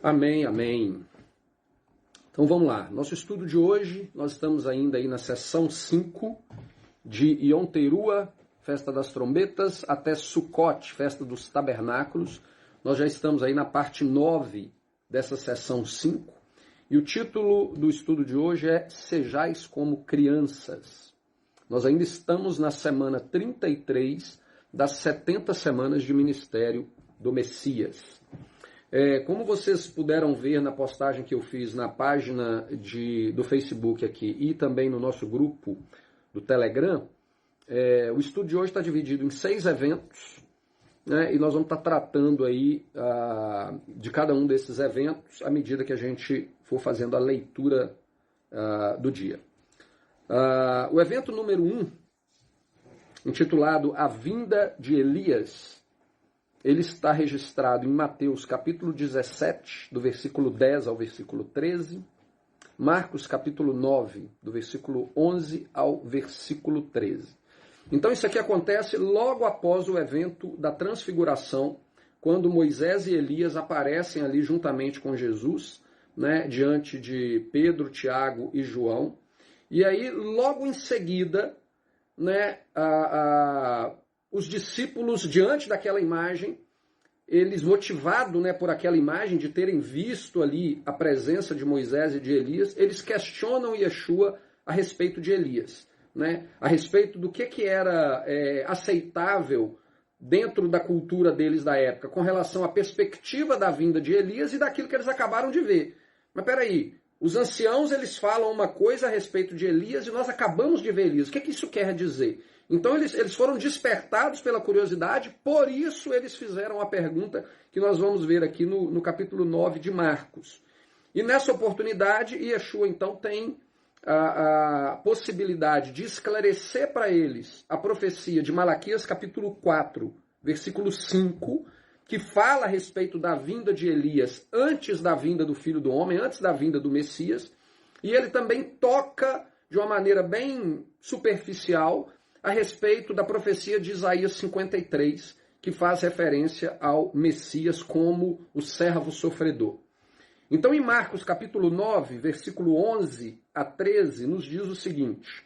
Amém, amém. Então vamos lá. Nosso estudo de hoje, nós estamos ainda aí na sessão 5 de Yom Teruah, Festa das Trombetas, até Sukkot, Festa dos Tabernáculos. Nós já estamos aí na parte 9 dessa sessão 5. E o título do estudo de hoje é Sejais como Crianças. Nós ainda estamos na semana 33 das 70 semanas de ministério do Messias. Como vocês puderam ver na postagem que eu fiz na página do Facebook aqui e também no nosso grupo do Telegram, o estudo de hoje está dividido em 6 eventos, né, e nós vamos estar tratando aí de cada um desses eventos à medida que a gente for fazendo a leitura do dia. O evento número 1, intitulado A Vinda de Elias, ele está registrado em Mateus capítulo 17, do versículo 10 ao versículo 13, Marcos capítulo 9, do versículo 11 ao versículo 13. Então isso aqui acontece logo após o evento da transfiguração, quando Moisés e Elias aparecem ali juntamente com Jesus, né, diante de Pedro, Tiago e João. E aí, logo em seguida, né, os discípulos, diante daquela imagem, eles motivados, né, por aquela imagem de terem visto ali a presença de Moisés e de Elias, eles questionam Yeshua a respeito de Elias, né, a respeito do que era aceitável dentro da cultura deles da época, com relação à perspectiva da vinda de Elias e daquilo que eles acabaram de ver. Mas peraí, os anciãos eles falam uma coisa a respeito de Elias e nós acabamos de ver Elias. O que isso quer dizer? Então eles foram despertados pela curiosidade, por isso eles fizeram a pergunta que nós vamos ver aqui no capítulo 9 de Marcos. E nessa oportunidade, Yeshua então tem a possibilidade de esclarecer para eles a profecia de Malaquias capítulo 4, versículo 5, que fala a respeito da vinda de Elias antes da vinda do Filho do Homem, antes da vinda do Messias, e ele também toca de uma maneira bem superficial a respeito da profecia de Isaías 53, que faz referência ao Messias como o servo sofredor. Então, em Marcos capítulo 9, versículo 11 a 13, nos diz o seguinte: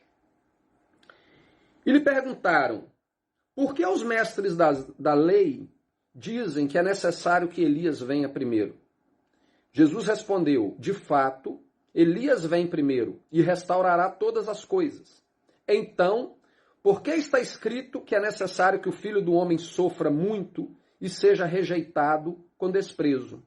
E lhe perguntaram, por que os mestres da lei dizem que é necessário que Elias venha primeiro? Jesus respondeu, de fato, Elias vem primeiro e restaurará todas as coisas. Então, por que está escrito que é necessário que o Filho do Homem sofra muito e seja rejeitado com desprezo?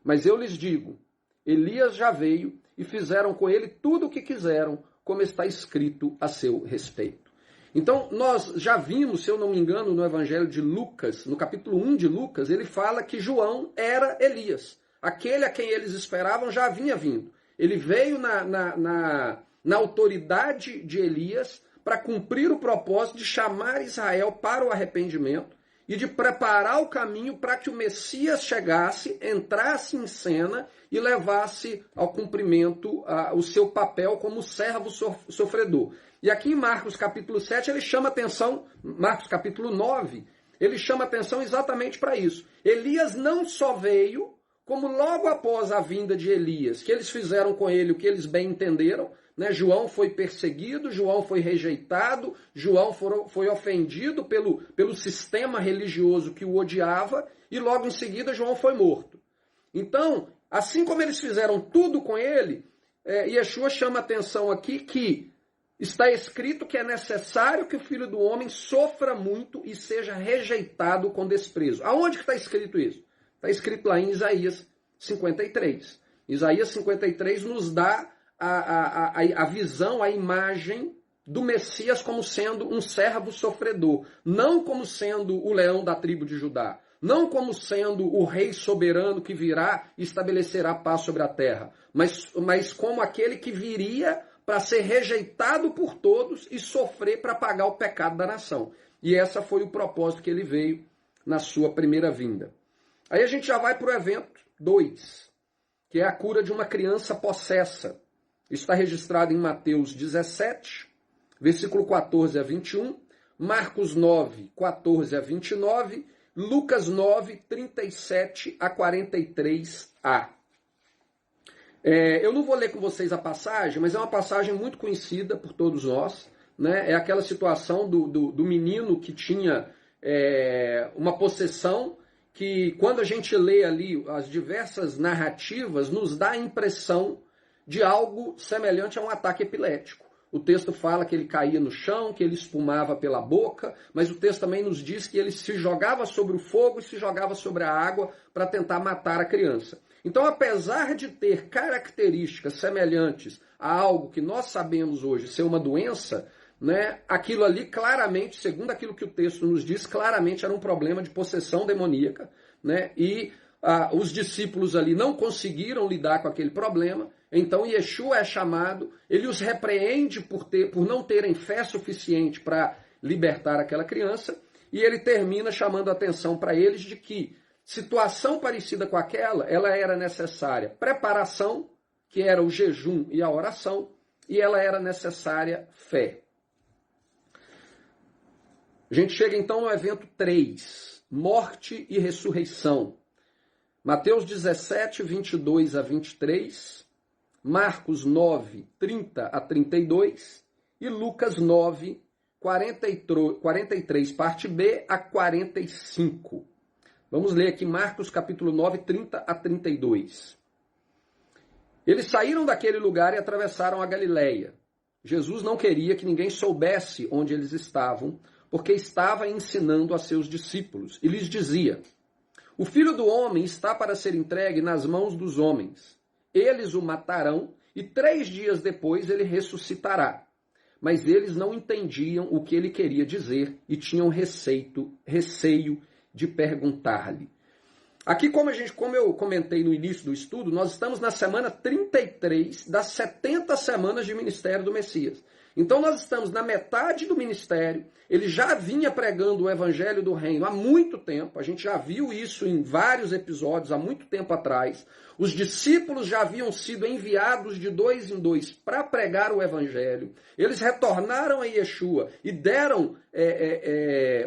Mas eu lhes digo, Elias já veio e fizeram com ele tudo o que quiseram, como está escrito a seu respeito. Então, nós já vimos, se eu não me engano, no Evangelho de Lucas, no capítulo 1 de Lucas, ele fala que João era Elias. Aquele a quem eles esperavam já vinha vindo. Ele veio na autoridade de Elias para cumprir o propósito de chamar Israel para o arrependimento e de preparar o caminho para que o Messias chegasse, entrasse em cena e levasse ao cumprimento o seu papel como servo sofredor. E aqui em Marcos capítulo 7, ele chama atenção, Marcos capítulo 9, ele chama atenção exatamente para isso. Elias não só veio, como logo após a vinda de Elias, que eles fizeram com ele o que eles bem entenderam, né? João foi perseguido, João foi rejeitado, João foi ofendido pelo sistema religioso que o odiava, e logo em seguida João foi morto. Então, assim como eles fizeram tudo com ele, Yeshua chama atenção aqui que está escrito que é necessário que o Filho do Homem sofra muito e seja rejeitado com desprezo. Aonde que está escrito isso? Está escrito lá em Isaías 53. Isaías 53 nos dá a visão, a imagem do Messias como sendo um servo sofredor. Não como sendo o leão da tribo de Judá. Não como sendo o rei soberano que virá e estabelecerá paz sobre a terra. Mas como aquele que viria para ser rejeitado por todos e sofrer para pagar o pecado da nação. E essa foi o propósito que ele veio na sua primeira vinda. Aí a gente já vai para o evento 2, que é a cura de uma criança possessa. Isso está registrado em Mateus 17, versículo 14 a 21, Marcos 9, 14 a 29, Lucas 9, 37 a 43a. Eu não vou ler com vocês a passagem, mas é uma passagem muito conhecida por todos nós, né? É aquela situação do menino que tinha uma possessão, que quando a gente lê ali as diversas narrativas, nos dá a impressão de algo semelhante a um ataque epilético. O texto fala que ele caía no chão, que ele espumava pela boca, mas o texto também nos diz que ele se jogava sobre o fogo e se jogava sobre a água para tentar matar a criança. Então, apesar de ter características semelhantes a algo que nós sabemos hoje ser uma doença, né, aquilo ali claramente, segundo aquilo que o texto nos diz, claramente era um problema de possessão demoníaca, né, e os discípulos ali não conseguiram lidar com aquele problema. Então Yeshua é chamado, ele os repreende por não terem fé suficiente para libertar aquela criança, e ele termina chamando a atenção para eles de que situação parecida com aquela, ela era necessária preparação, que era o jejum e a oração, e ela era necessária fé. A gente chega então no evento 3, morte e ressurreição. Mateus 17, 22 a 23, Marcos 9, 30 a 32 e Lucas 9, 43, parte B a 45. Vamos ler aqui Marcos capítulo 9, 30 a 32. Eles saíram daquele lugar e atravessaram a Galileia. Jesus não queria que ninguém soubesse onde eles estavam, porque estava ensinando a seus discípulos. E lhes dizia: o Filho do Homem está para ser entregue nas mãos dos homens. Eles o matarão e 3 dias depois ele ressuscitará. Mas eles não entendiam o que ele queria dizer e tinham receio de perguntar-lhe. Aqui, como eu comentei no início do estudo, nós estamos na semana 33 das 70 semanas de ministério do Messias. Então nós estamos na metade do ministério, ele já vinha pregando o evangelho do reino há muito tempo, a gente já viu isso em vários episódios há muito tempo atrás. Os discípulos já haviam sido enviados de 2 em 2 para pregar o evangelho. Eles retornaram a Yeshua e deram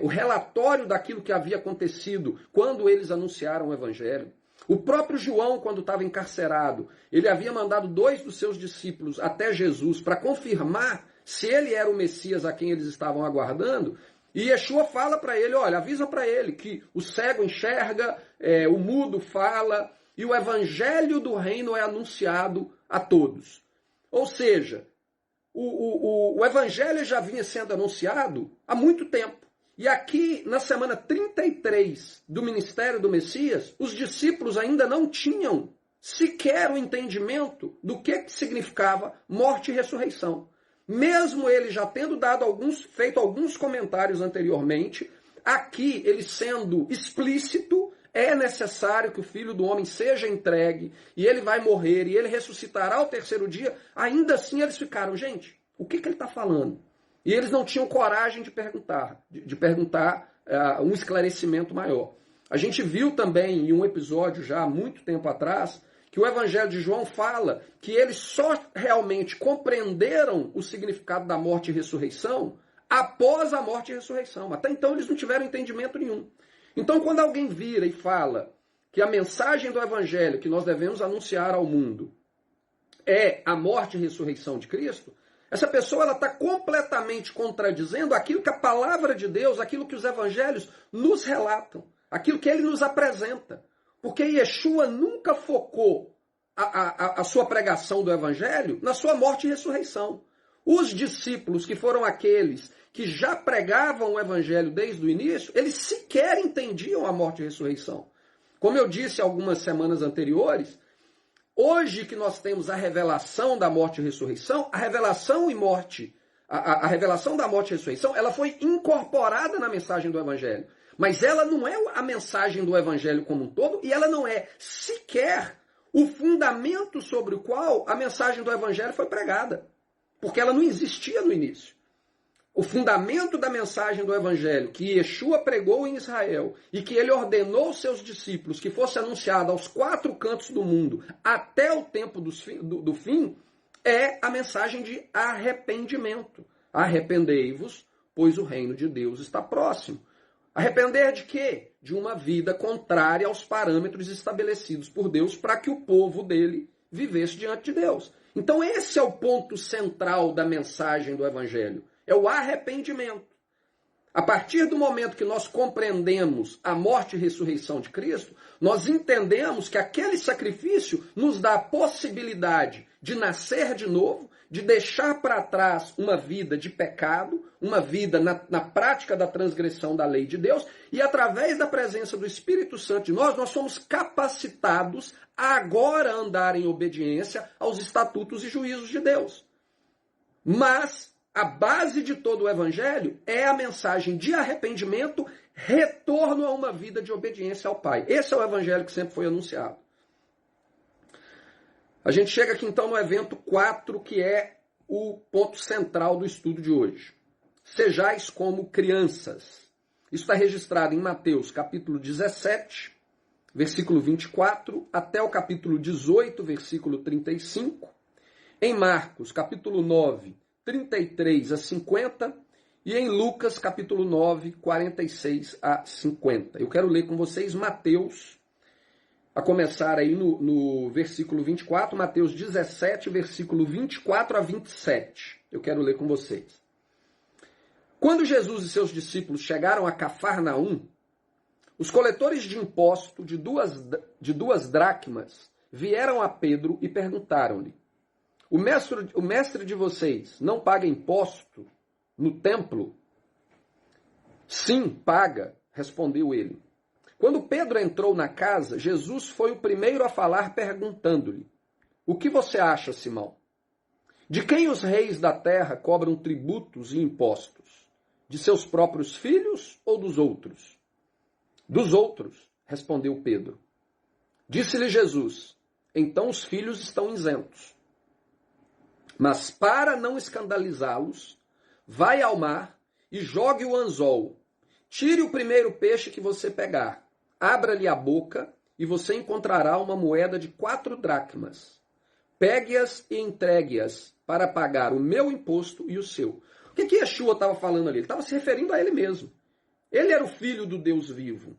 o relatório daquilo que havia acontecido quando eles anunciaram o evangelho. O próprio João, quando estava encarcerado, ele havia mandado 2 dos seus discípulos até Jesus para confirmar se ele era o Messias a quem eles estavam aguardando. E Yeshua fala para ele, olha, avisa para ele que o cego enxerga, o mudo fala, e o evangelho do reino é anunciado a todos. Ou seja, o evangelho já vinha sendo anunciado há muito tempo. E aqui, na semana 33 do ministério do Messias, os discípulos ainda não tinham sequer o entendimento do que significava morte e ressurreição. Mesmo ele já tendo feito alguns comentários anteriormente, aqui ele sendo explícito, é necessário que o Filho do Homem seja entregue, e ele vai morrer, e ele ressuscitará ao 3º dia. Ainda assim eles ficaram, gente, o que ele está falando? E eles não tinham coragem de perguntar um esclarecimento maior. A gente viu também em um episódio já há muito tempo atrás, que o Evangelho de João fala que eles só realmente compreenderam o significado da morte e ressurreição após a morte e ressurreição. Até então eles não tiveram entendimento nenhum. Então quando alguém vira e fala que a mensagem do Evangelho que nós devemos anunciar ao mundo é a morte e ressurreição de Cristo, essa pessoa está completamente contradizendo aquilo que a palavra de Deus, aquilo que os evangelhos nos relatam, aquilo que ele nos apresenta. Porque Yeshua nunca focou a sua pregação do evangelho na sua morte e ressurreição. Os discípulos, que foram aqueles que já pregavam o evangelho desde o início, eles sequer entendiam a morte e ressurreição. Como eu disse algumas semanas anteriores, hoje que nós temos a revelação da morte e ressurreição, a revelação da morte e ressurreição, ela foi incorporada na mensagem do evangelho. Mas ela não é a mensagem do evangelho como um todo, e ela não é sequer o fundamento sobre o qual a mensagem do evangelho foi pregada. Porque ela não existia no início. O fundamento da mensagem do evangelho que Yeshua pregou em Israel e que ele ordenou aos seus discípulos que fosse anunciado aos 4 cantos do mundo até o tempo do fim, é a mensagem de arrependimento. Arrependei-vos, pois o reino de Deus está próximo. Arrepender de quê? De uma vida contrária aos parâmetros estabelecidos por Deus para que o povo dele vivesse diante de Deus. Então esse é o ponto central da mensagem do Evangelho, é o arrependimento. A partir do momento que nós compreendemos a morte e ressurreição de Cristo, nós entendemos que aquele sacrifício nos dá a possibilidade de nascer de novo, de deixar para trás uma vida de pecado, uma vida na prática da transgressão da lei de Deus, e através da presença do Espírito Santo de nós somos capacitados a agora andar em obediência aos estatutos e juízos de Deus. Mas a base de todo o Evangelho é a mensagem de arrependimento, retorno a uma vida de obediência ao Pai. Esse é o Evangelho que sempre foi anunciado. A gente chega aqui então no evento 4, que é o ponto central do estudo de hoje. Sejais como crianças. Isso está registrado em Mateus capítulo 17, versículo 24, até o capítulo 18, versículo 35. Em Marcos capítulo 9, 33 a 50, e em Lucas, capítulo 9, 46 a 50. Eu quero ler com vocês Mateus, a começar aí no versículo 24, Mateus 17, versículo 24 a 27. Eu quero ler com vocês. Quando Jesus e seus discípulos chegaram a Cafarnaum, os coletores de imposto de duas dracmas vieram a Pedro e perguntaram-lhe: o mestre de vocês não paga imposto no templo? Sim, paga, respondeu ele. Quando Pedro entrou na casa, Jesus foi o primeiro a falar, perguntando-lhe: o que você acha, Simão? De quem os reis da terra cobram tributos e impostos? De seus próprios filhos ou dos outros? Dos outros, respondeu Pedro. Disse-lhe Jesus: então os filhos estão isentos. Mas para não escandalizá-los, vai ao mar e jogue o anzol. Tire o primeiro peixe que você pegar. Abra-lhe a boca e você encontrará uma moeda de 4 dracmas. Pegue-as e entregue-as para pagar o meu imposto e o seu. O que Yeshua estava falando ali? Ele estava se referindo a ele mesmo. Ele era o filho do Deus vivo.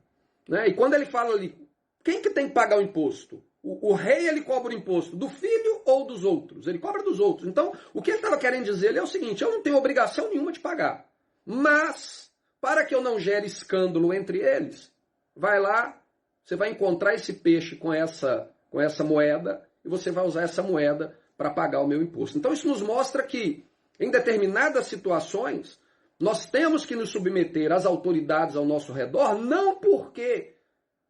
Né? E quando ele fala ali, quem que tem que pagar o imposto? O rei, ele cobra o imposto do filho ou dos outros? Ele cobra dos outros. Então, o que ele estava querendo dizer é o seguinte: eu não tenho obrigação nenhuma de pagar. Mas, para que eu não gere escândalo entre eles, vai lá, você vai encontrar esse peixe com essa moeda e você vai usar essa moeda para pagar o meu imposto. Então, isso nos mostra que, em determinadas situações, nós temos que nos submeter às autoridades ao nosso redor, não porque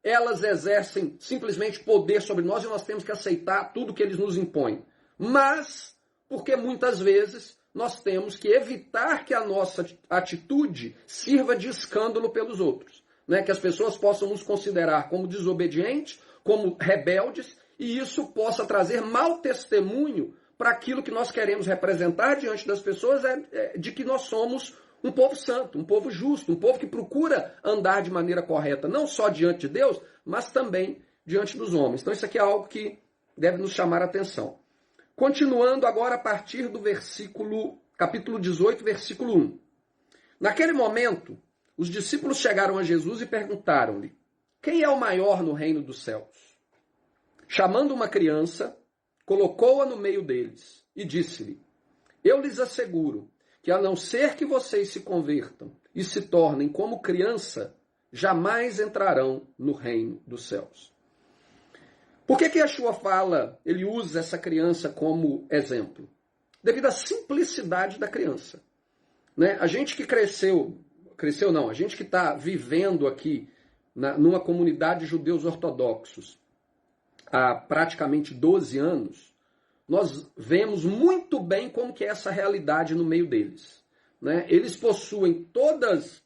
elas exercem simplesmente poder sobre nós e nós temos que aceitar tudo que eles nos impõem. Mas porque muitas vezes nós temos que evitar que a nossa atitude sirva de escândalo pelos outros. Né? Que as pessoas possam nos considerar como desobedientes, como rebeldes, e isso possa trazer mau testemunho para aquilo que nós queremos representar diante das pessoas, de que nós somos um povo santo, um povo justo, um povo que procura andar de maneira correta, não só diante de Deus, mas também diante dos homens. Então isso aqui é algo que deve nos chamar a atenção. Continuando agora a partir do capítulo 18, versículo 1. Naquele momento, os discípulos chegaram a Jesus e perguntaram-lhe: quem é o maior no reino dos céus? Chamando uma criança, colocou-a no meio deles e disse-lhe: eu lhes asseguro que a não ser que vocês se convertam e se tornem como criança, jamais entrarão no reino dos céus. Por que Yeshua fala, ele usa essa criança como exemplo? Devido à simplicidade da criança. Né? A gente que a gente que está vivendo aqui numa comunidade de judeus ortodoxos há praticamente 12 anos, nós vemos muito bem como que é essa realidade no meio deles. Né? Eles possuem todas,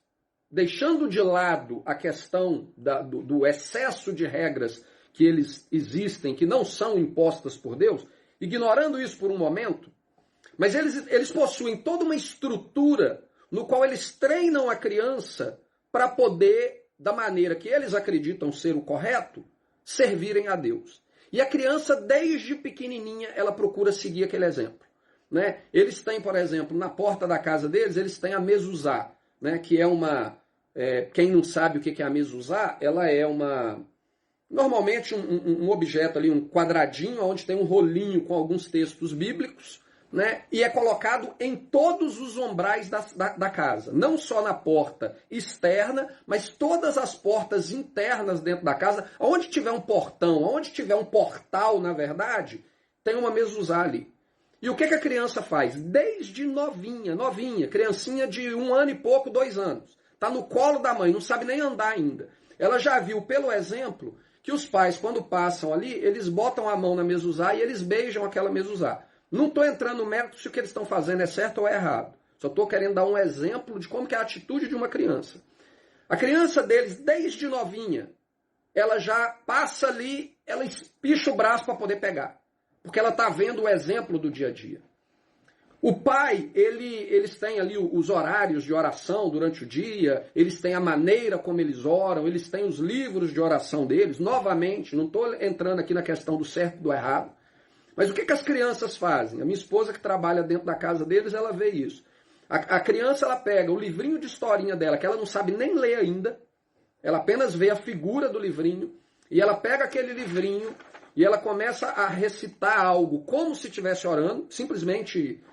deixando de lado a questão do excesso de regras que eles existem, que não são impostas por Deus, ignorando isso por um momento, mas eles possuem toda uma estrutura no qual eles treinam a criança para poder, da maneira que eles acreditam ser o correto, servirem a Deus. E a criança, desde pequenininha, ela procura seguir aquele exemplo. Né? Eles têm, por exemplo, na porta da casa deles, eles têm a mezuzá, né? Que é uma... quem não sabe o que é a mezuzá, ela é normalmente um objeto ali, um quadradinho, onde tem um rolinho com alguns textos bíblicos, né? E é colocado em todos os umbrais da casa. Não só na porta externa, mas todas as portas internas dentro da casa. Onde tiver um portão, onde tiver um portal, na verdade, tem uma mezuzá ali. E o que a criança faz? Desde novinha, criancinha de 1 ano e pouco, 2 anos. Está no colo da mãe, não sabe nem andar ainda. Ela já viu, pelo exemplo, que os pais, quando passam ali, eles botam a mão na mezuzá e eles beijam aquela mezuzá. Não estou entrando no mérito se o que eles estão fazendo é certo ou é errado. Só estou querendo dar um exemplo de como que é a atitude de uma criança. A criança deles, desde novinha, ela já passa ali, ela espicha o braço para poder pegar. Porque ela está vendo o exemplo do dia a dia. O pai, eles têm ali os horários de oração durante o dia, eles têm a maneira como eles oram, eles têm os livros de oração deles. Novamente, não estou entrando aqui na questão do certo e do errado. Mas o que as crianças fazem? A minha esposa que trabalha dentro da casa deles, ela vê isso. A criança, ela pega o livrinho de historinha dela, que ela não sabe nem ler ainda, ela apenas vê a figura do livrinho, e ela pega aquele livrinho e ela começa a recitar algo como se estivesse orando, simplesmente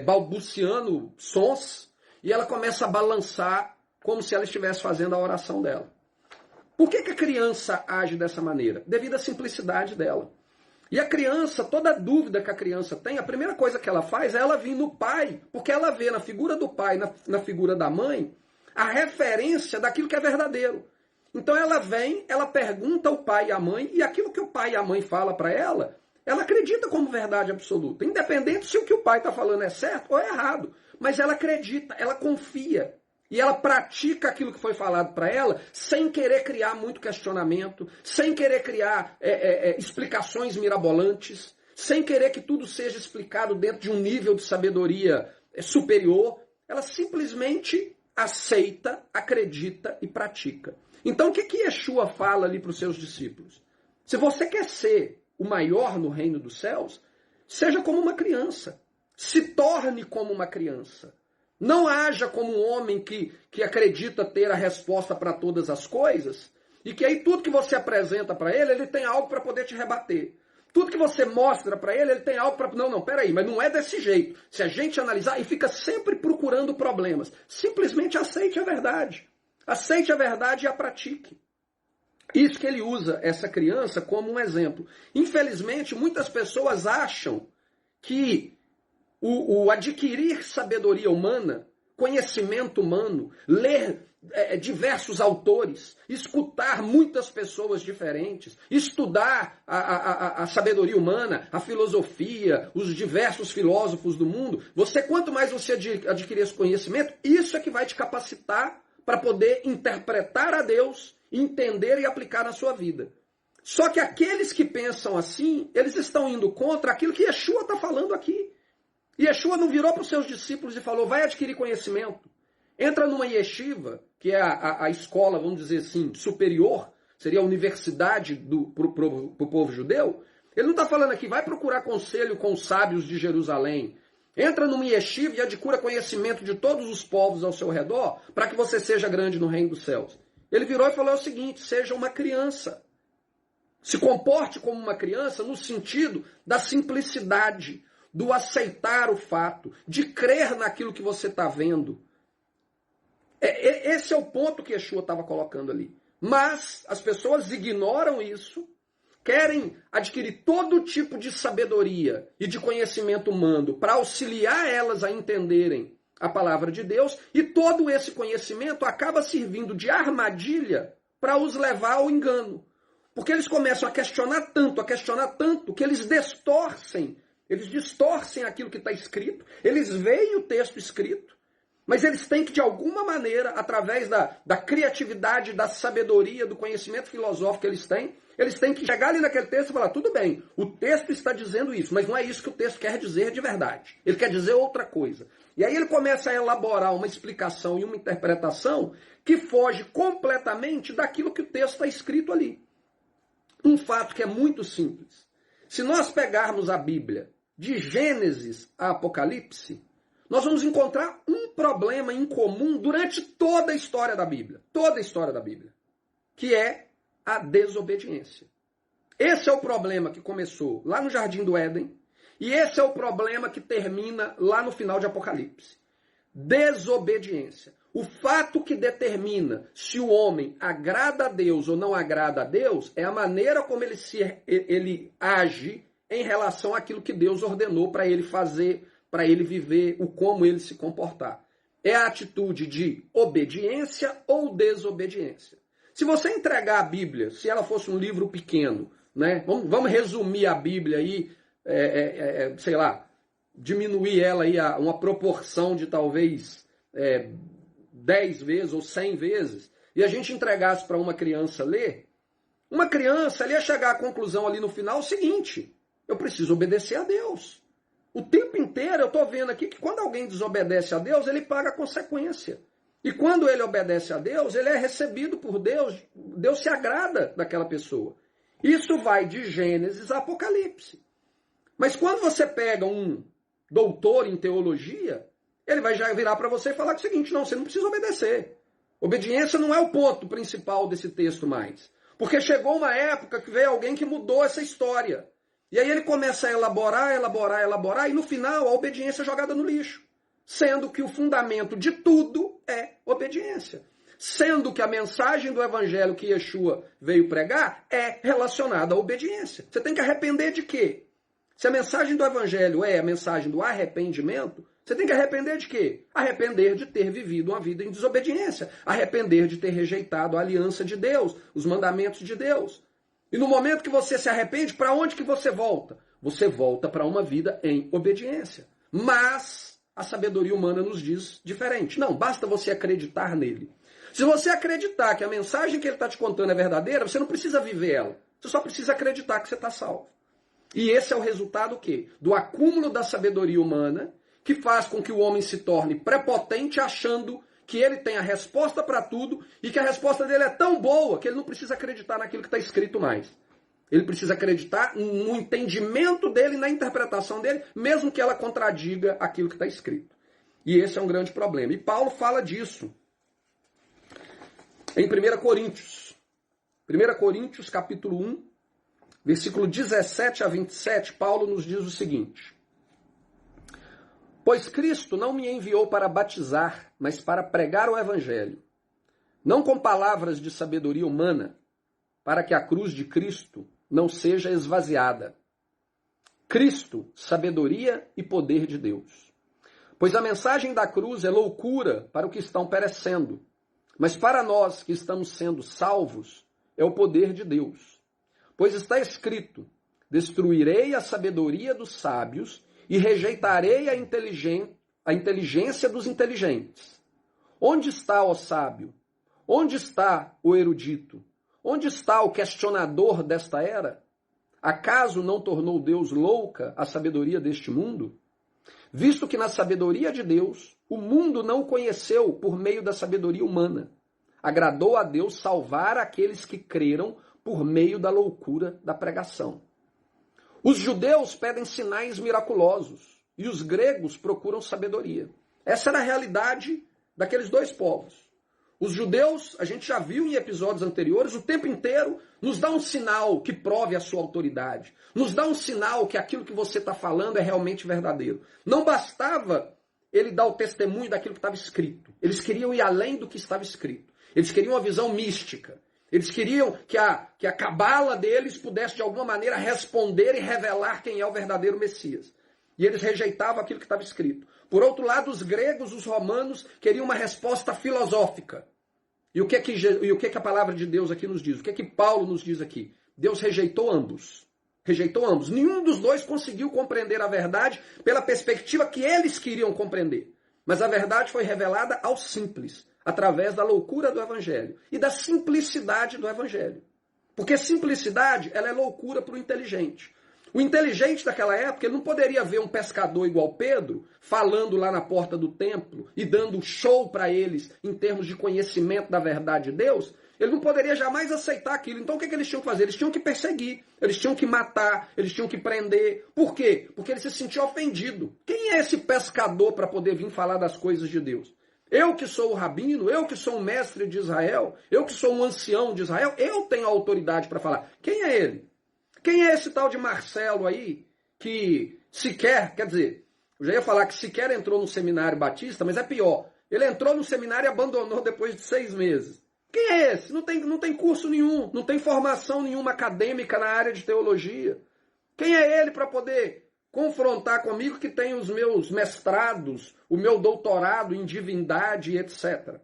balbuciando sons, e ela começa a balançar como se ela estivesse fazendo a oração dela. Por que a criança age dessa maneira? Devido à simplicidade dela. E a criança, toda dúvida que a criança tem, a primeira coisa que ela faz é ela vir no pai, porque ela vê na figura do pai, na figura da mãe, a referência daquilo que é verdadeiro. Então ela vem, ela pergunta ao pai e à mãe, e aquilo que o pai e a mãe falam para ela, ela acredita como verdade absoluta, independente se o que o pai está falando é certo ou é errado. Mas ela acredita, ela confia. E ela pratica aquilo que foi falado para ela sem querer criar muito questionamento, sem querer criar explicações mirabolantes, sem querer que tudo seja explicado dentro de um nível de sabedoria superior. Ela simplesmente aceita, acredita e pratica. Então o que Yeshua fala ali para os seus discípulos? Se você quer ser o maior no reino dos céus, seja como uma criança. Se torne como uma criança. Não haja como um homem que acredita ter a resposta para todas as coisas e que aí tudo que você apresenta para ele tem algo para poder te rebater. Tudo que você mostra para ele tem algo para... Não, peraí, mas não é desse jeito. Se a gente analisar, e fica sempre procurando problemas. Simplesmente aceite a verdade. Aceite a verdade e a pratique. Isso que ele usa essa criança como um exemplo. Infelizmente, muitas pessoas acham que o adquirir sabedoria humana, conhecimento humano, ler diversos autores, escutar muitas pessoas diferentes, estudar a sabedoria humana, a filosofia, os diversos filósofos do mundo, quanto mais você adquirir esse conhecimento, isso é que vai te capacitar para poder interpretar a Deus, entender e aplicar na sua vida. Só que aqueles que pensam assim, eles estão indo contra aquilo que Yeshua está falando aqui. Yeshua não virou para os seus discípulos e falou, vai adquirir conhecimento. Entra numa yeshiva, que é a escola, vamos dizer assim, superior, seria a universidade para o povo judeu. Ele não está falando aqui, vai procurar conselho com os sábios de Jerusalém. Entra numa yeshiva e adquira conhecimento de todos os povos ao seu redor, para que você seja grande no reino dos céus. Ele virou e falou o seguinte, seja uma criança. Se comporte como uma criança no sentido da simplicidade, do aceitar o fato, de crer naquilo que você está vendo. Esse é o ponto que Yeshua estava colocando ali. Mas as pessoas ignoram isso, querem adquirir todo tipo de sabedoria e de conhecimento humano para auxiliar elas a entenderem a palavra de Deus, e todo esse conhecimento acaba servindo de armadilha para os levar ao engano. Porque eles começam a questionar tanto, que eles distorcem aquilo que está escrito, eles veem o texto escrito, mas eles têm que, de alguma maneira, através da criatividade, da sabedoria, do conhecimento filosófico que eles têm que chegar ali naquele texto e falar, tudo bem, o texto está dizendo isso, mas não é isso que o texto quer dizer de verdade. Ele quer dizer outra coisa. E aí ele começa a elaborar uma explicação e uma interpretação que foge completamente daquilo que o texto está escrito ali. Um fato que é muito simples. Se nós pegarmos a Bíblia de Gênesis a Apocalipse, nós vamos encontrar um problema em comum durante toda a história da Bíblia. Toda a história da Bíblia. Que é a desobediência. Esse é o problema que começou lá no Jardim do Éden, e esse é o problema que termina lá no final de Apocalipse. Desobediência. O fato que determina se o homem agrada a Deus ou não agrada a Deus é a maneira como ele age em relação àquilo que Deus ordenou para ele fazer, para ele viver, o como ele se comportar. É a atitude de obediência ou desobediência. Se você entregar a Bíblia, se ela fosse um livro pequeno, né? Vamos resumir a Bíblia aí, sei lá, diminuir ela aí a uma proporção de talvez 10 vezes ou 100 vezes, e a gente entregasse para uma criança ler, uma criança ela ia chegar à conclusão ali no final o seguinte: eu preciso obedecer a Deus. O tempo inteiro eu estou vendo aqui que quando alguém desobedece a Deus, ele paga a consequência. E quando ele obedece a Deus, ele é recebido por Deus, Deus se agrada daquela pessoa. Isso vai de Gênesis a Apocalipse. Mas quando você pega um doutor em teologia, ele vai já virar para você e falar o seguinte: não, você não precisa obedecer. Obediência não é o ponto principal desse texto mais. Porque chegou uma época que veio alguém que mudou essa história. E aí ele começa a elaborar, e no final a obediência é jogada no lixo. Sendo que o fundamento de tudo é obediência. Sendo que a mensagem do evangelho que Yeshua veio pregar é relacionada à obediência. Você tem que arrepender de quê? Se a mensagem do evangelho é a mensagem do arrependimento, você tem que arrepender de quê? Arrepender de ter vivido uma vida em desobediência. Arrepender de ter rejeitado a aliança de Deus, os mandamentos de Deus. E no momento que você se arrepende, para onde que você volta? Você volta para uma vida em obediência. Mas a sabedoria humana nos diz diferente. Não, basta você acreditar nele. Se você acreditar que a mensagem que ele está te contando é verdadeira, você não precisa viver ela. Você só precisa acreditar que você está salvo. E esse é o resultado o quê? Do acúmulo da sabedoria humana, que faz com que o homem se torne prepotente achando que ele tem a resposta para tudo e que a resposta dele é tão boa que ele não precisa acreditar naquilo que está escrito mais. Ele precisa acreditar no entendimento dele, na interpretação dele, mesmo que ela contradiga aquilo que está escrito. E esse é um grande problema. E Paulo fala disso em 1 Coríntios. 1 Coríntios, capítulo 1, versículo 17 a 27, Paulo nos diz o seguinte: pois Cristo não me enviou para batizar, mas para pregar o evangelho, não com palavras de sabedoria humana, para que a cruz de Cristo não seja esvaziada. Cristo, sabedoria e poder de Deus. Pois a mensagem da cruz é loucura para os que estão perecendo, mas para nós que estamos sendo salvos, é o poder de Deus. Pois está escrito: destruirei a sabedoria dos sábios e rejeitarei a inteligência dos inteligentes. Onde está, ó sábio? Onde está o erudito? Onde está o questionador desta era? Acaso não tornou Deus louca a sabedoria deste mundo? Visto que na sabedoria de Deus, o mundo não o conheceu por meio da sabedoria humana. Agradou a Deus salvar aqueles que creram por meio da loucura da pregação. Os judeus pedem sinais miraculosos e os gregos procuram sabedoria. Essa era a realidade daqueles dois povos. Os judeus, a gente já viu em episódios anteriores, o tempo inteiro nos dá um sinal que prove a sua autoridade. Nos dá um sinal que aquilo que você está falando é realmente verdadeiro. Não bastava ele dar o testemunho daquilo que estava escrito. Eles queriam ir além do que estava escrito. Eles queriam uma visão mística. Eles queriam que a cabala deles pudesse, de alguma maneira, responder e revelar quem é o verdadeiro Messias. E eles rejeitavam aquilo que estava escrito. Por outro lado, os gregos, os romanos, queriam uma resposta filosófica. E o que a palavra de Deus aqui nos diz? O que Paulo nos diz aqui? Deus rejeitou ambos. Rejeitou ambos. Nenhum dos dois conseguiu compreender a verdade pela perspectiva que eles queriam compreender. Mas a verdade foi revelada aos simples, através da loucura do evangelho e da simplicidade do evangelho. Porque simplicidade, ela é loucura para o inteligente. O inteligente daquela época, ele não poderia ver um pescador igual Pedro, falando lá na porta do templo e dando show para eles em termos de conhecimento da verdade de Deus. Ele não poderia jamais aceitar aquilo. Então o que eles tinham que fazer? Eles tinham que perseguir, eles tinham que matar, eles tinham que prender. Por quê? Porque ele se sentia ofendido. Quem é esse pescador para poder vir falar das coisas de Deus? Eu que sou o rabino, eu que sou um mestre de Israel, eu que sou um ancião de Israel, eu tenho autoridade para falar. Quem é ele? Quem é esse tal de Marcelo aí, que sequer, quer dizer, eu já ia falar que sequer entrou no seminário batista, mas é pior. Ele entrou no seminário e abandonou depois de 6 meses. Quem é esse? Não tem curso nenhum, não tem formação nenhuma acadêmica na área de teologia. Quem é ele para poder confrontar comigo que tem os meus mestrados, o meu doutorado em divindade, etc.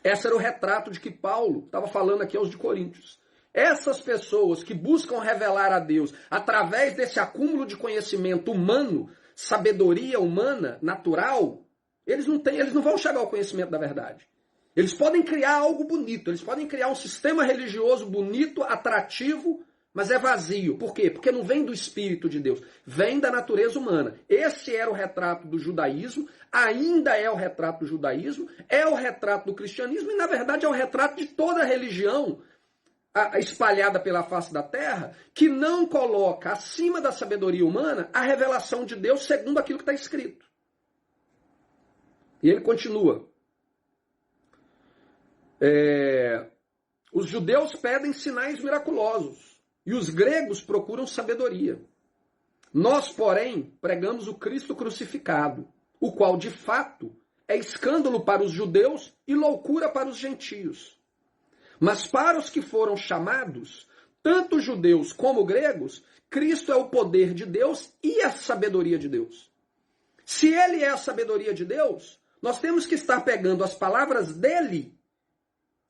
Esse era o retrato de que Paulo estava falando aqui aos de Coríntios. Essas pessoas que buscam revelar a Deus através desse acúmulo de conhecimento humano, sabedoria humana, natural, eles não vão chegar ao conhecimento da verdade. Eles podem criar algo bonito, eles podem criar um sistema religioso bonito, atrativo, mas é vazio. Por quê? Porque não vem do Espírito de Deus, vem da natureza humana. Esse era o retrato do judaísmo, ainda é o retrato do judaísmo, é o retrato do cristianismo e, na verdade, é o retrato de toda a religião espalhada pela face da terra, que não coloca acima da sabedoria humana a revelação de Deus segundo aquilo que está escrito. E ele continua. Os judeus pedem sinais miraculosos e os gregos procuram sabedoria. Nós, porém, pregamos o Cristo crucificado, o qual, de fato, é escândalo para os judeus e loucura para os gentios. Mas para os que foram chamados, tanto judeus como gregos, Cristo é o poder de Deus e a sabedoria de Deus. Se ele é a sabedoria de Deus, nós temos que estar pegando as palavras dele,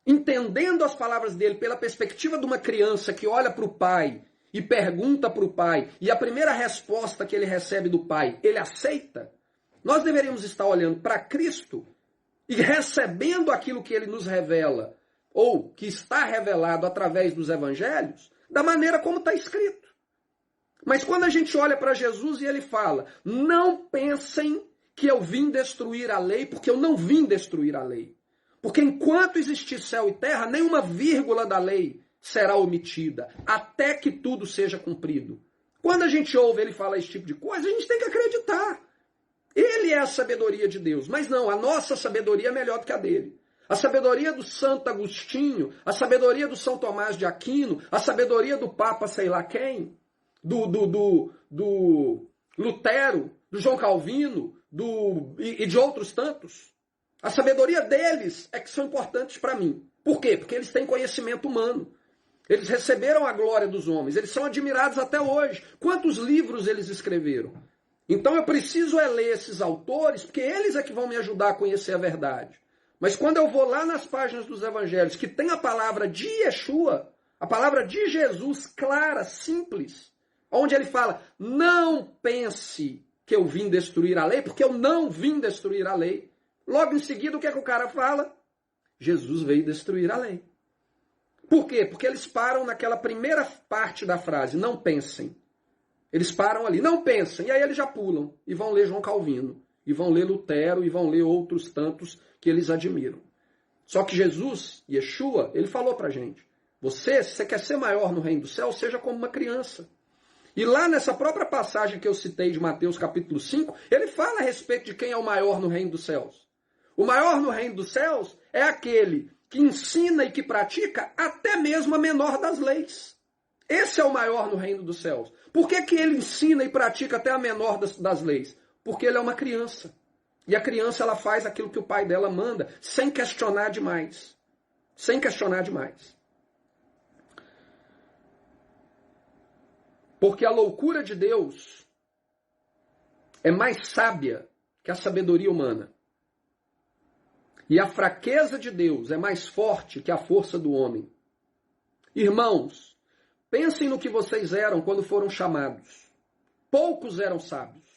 entendendo as palavras dele pela perspectiva de uma criança que olha para o pai e pergunta para o pai, e a primeira resposta que ele recebe do pai, ele aceita. Nós deveríamos estar olhando para Cristo e recebendo aquilo que ele nos revela, ou que está revelado através dos evangelhos, da maneira como está escrito. Mas quando a gente olha para Jesus e ele fala, não pensem que eu vim destruir a lei, porque eu não vim destruir a lei. Porque enquanto existir céu e terra, nenhuma vírgula da lei será omitida, até que tudo seja cumprido. Quando a gente ouve ele falar esse tipo de coisa, a gente tem que acreditar. Ele é a sabedoria de Deus, mas não, a nossa sabedoria é melhor do que a dele. A sabedoria do Santo Agostinho, a sabedoria do São Tomás de Aquino, a sabedoria do Papa sei lá quem, do Lutero, do João Calvino e de outros tantos. A sabedoria deles é que são importantes para mim. Por quê? Porque eles têm conhecimento humano. Eles receberam a glória dos homens, eles são admirados até hoje. Quantos livros eles escreveram? Então eu preciso ler esses autores, porque eles é que vão me ajudar a conhecer a verdade. Mas quando eu vou lá nas páginas dos evangelhos, que tem a palavra de Yeshua, a palavra de Jesus, clara, simples, onde ele fala, não pense que eu vim destruir a lei, porque eu não vim destruir a lei. Logo em seguida, o que é que o cara fala? Jesus veio destruir a lei. Por quê? Porque eles param naquela primeira parte da frase, não pensem. Eles param ali, não pensem, e aí eles já pulam, e vão ler João Calvino, e vão ler Lutero, e vão ler outros tantos que eles admiram. Só que Jesus, Yeshua, ele falou pra gente, se você quer ser maior no reino do céu, seja como uma criança. E lá nessa própria passagem que eu citei de Mateus capítulo 5, ele fala a respeito de quem é o maior no reino dos céus. O maior no reino dos céus é aquele que ensina e que pratica até mesmo a menor das leis. Esse é o maior no reino dos céus. Por que ele ensina e pratica até a menor das leis? Porque ele é uma criança. E a criança ela faz aquilo que o pai dela manda, sem questionar demais. Sem questionar demais. Porque a loucura de Deus é mais sábia que a sabedoria humana. E a fraqueza de Deus é mais forte que a força do homem. Irmãos, pensem no que vocês eram quando foram chamados. Poucos eram sábios,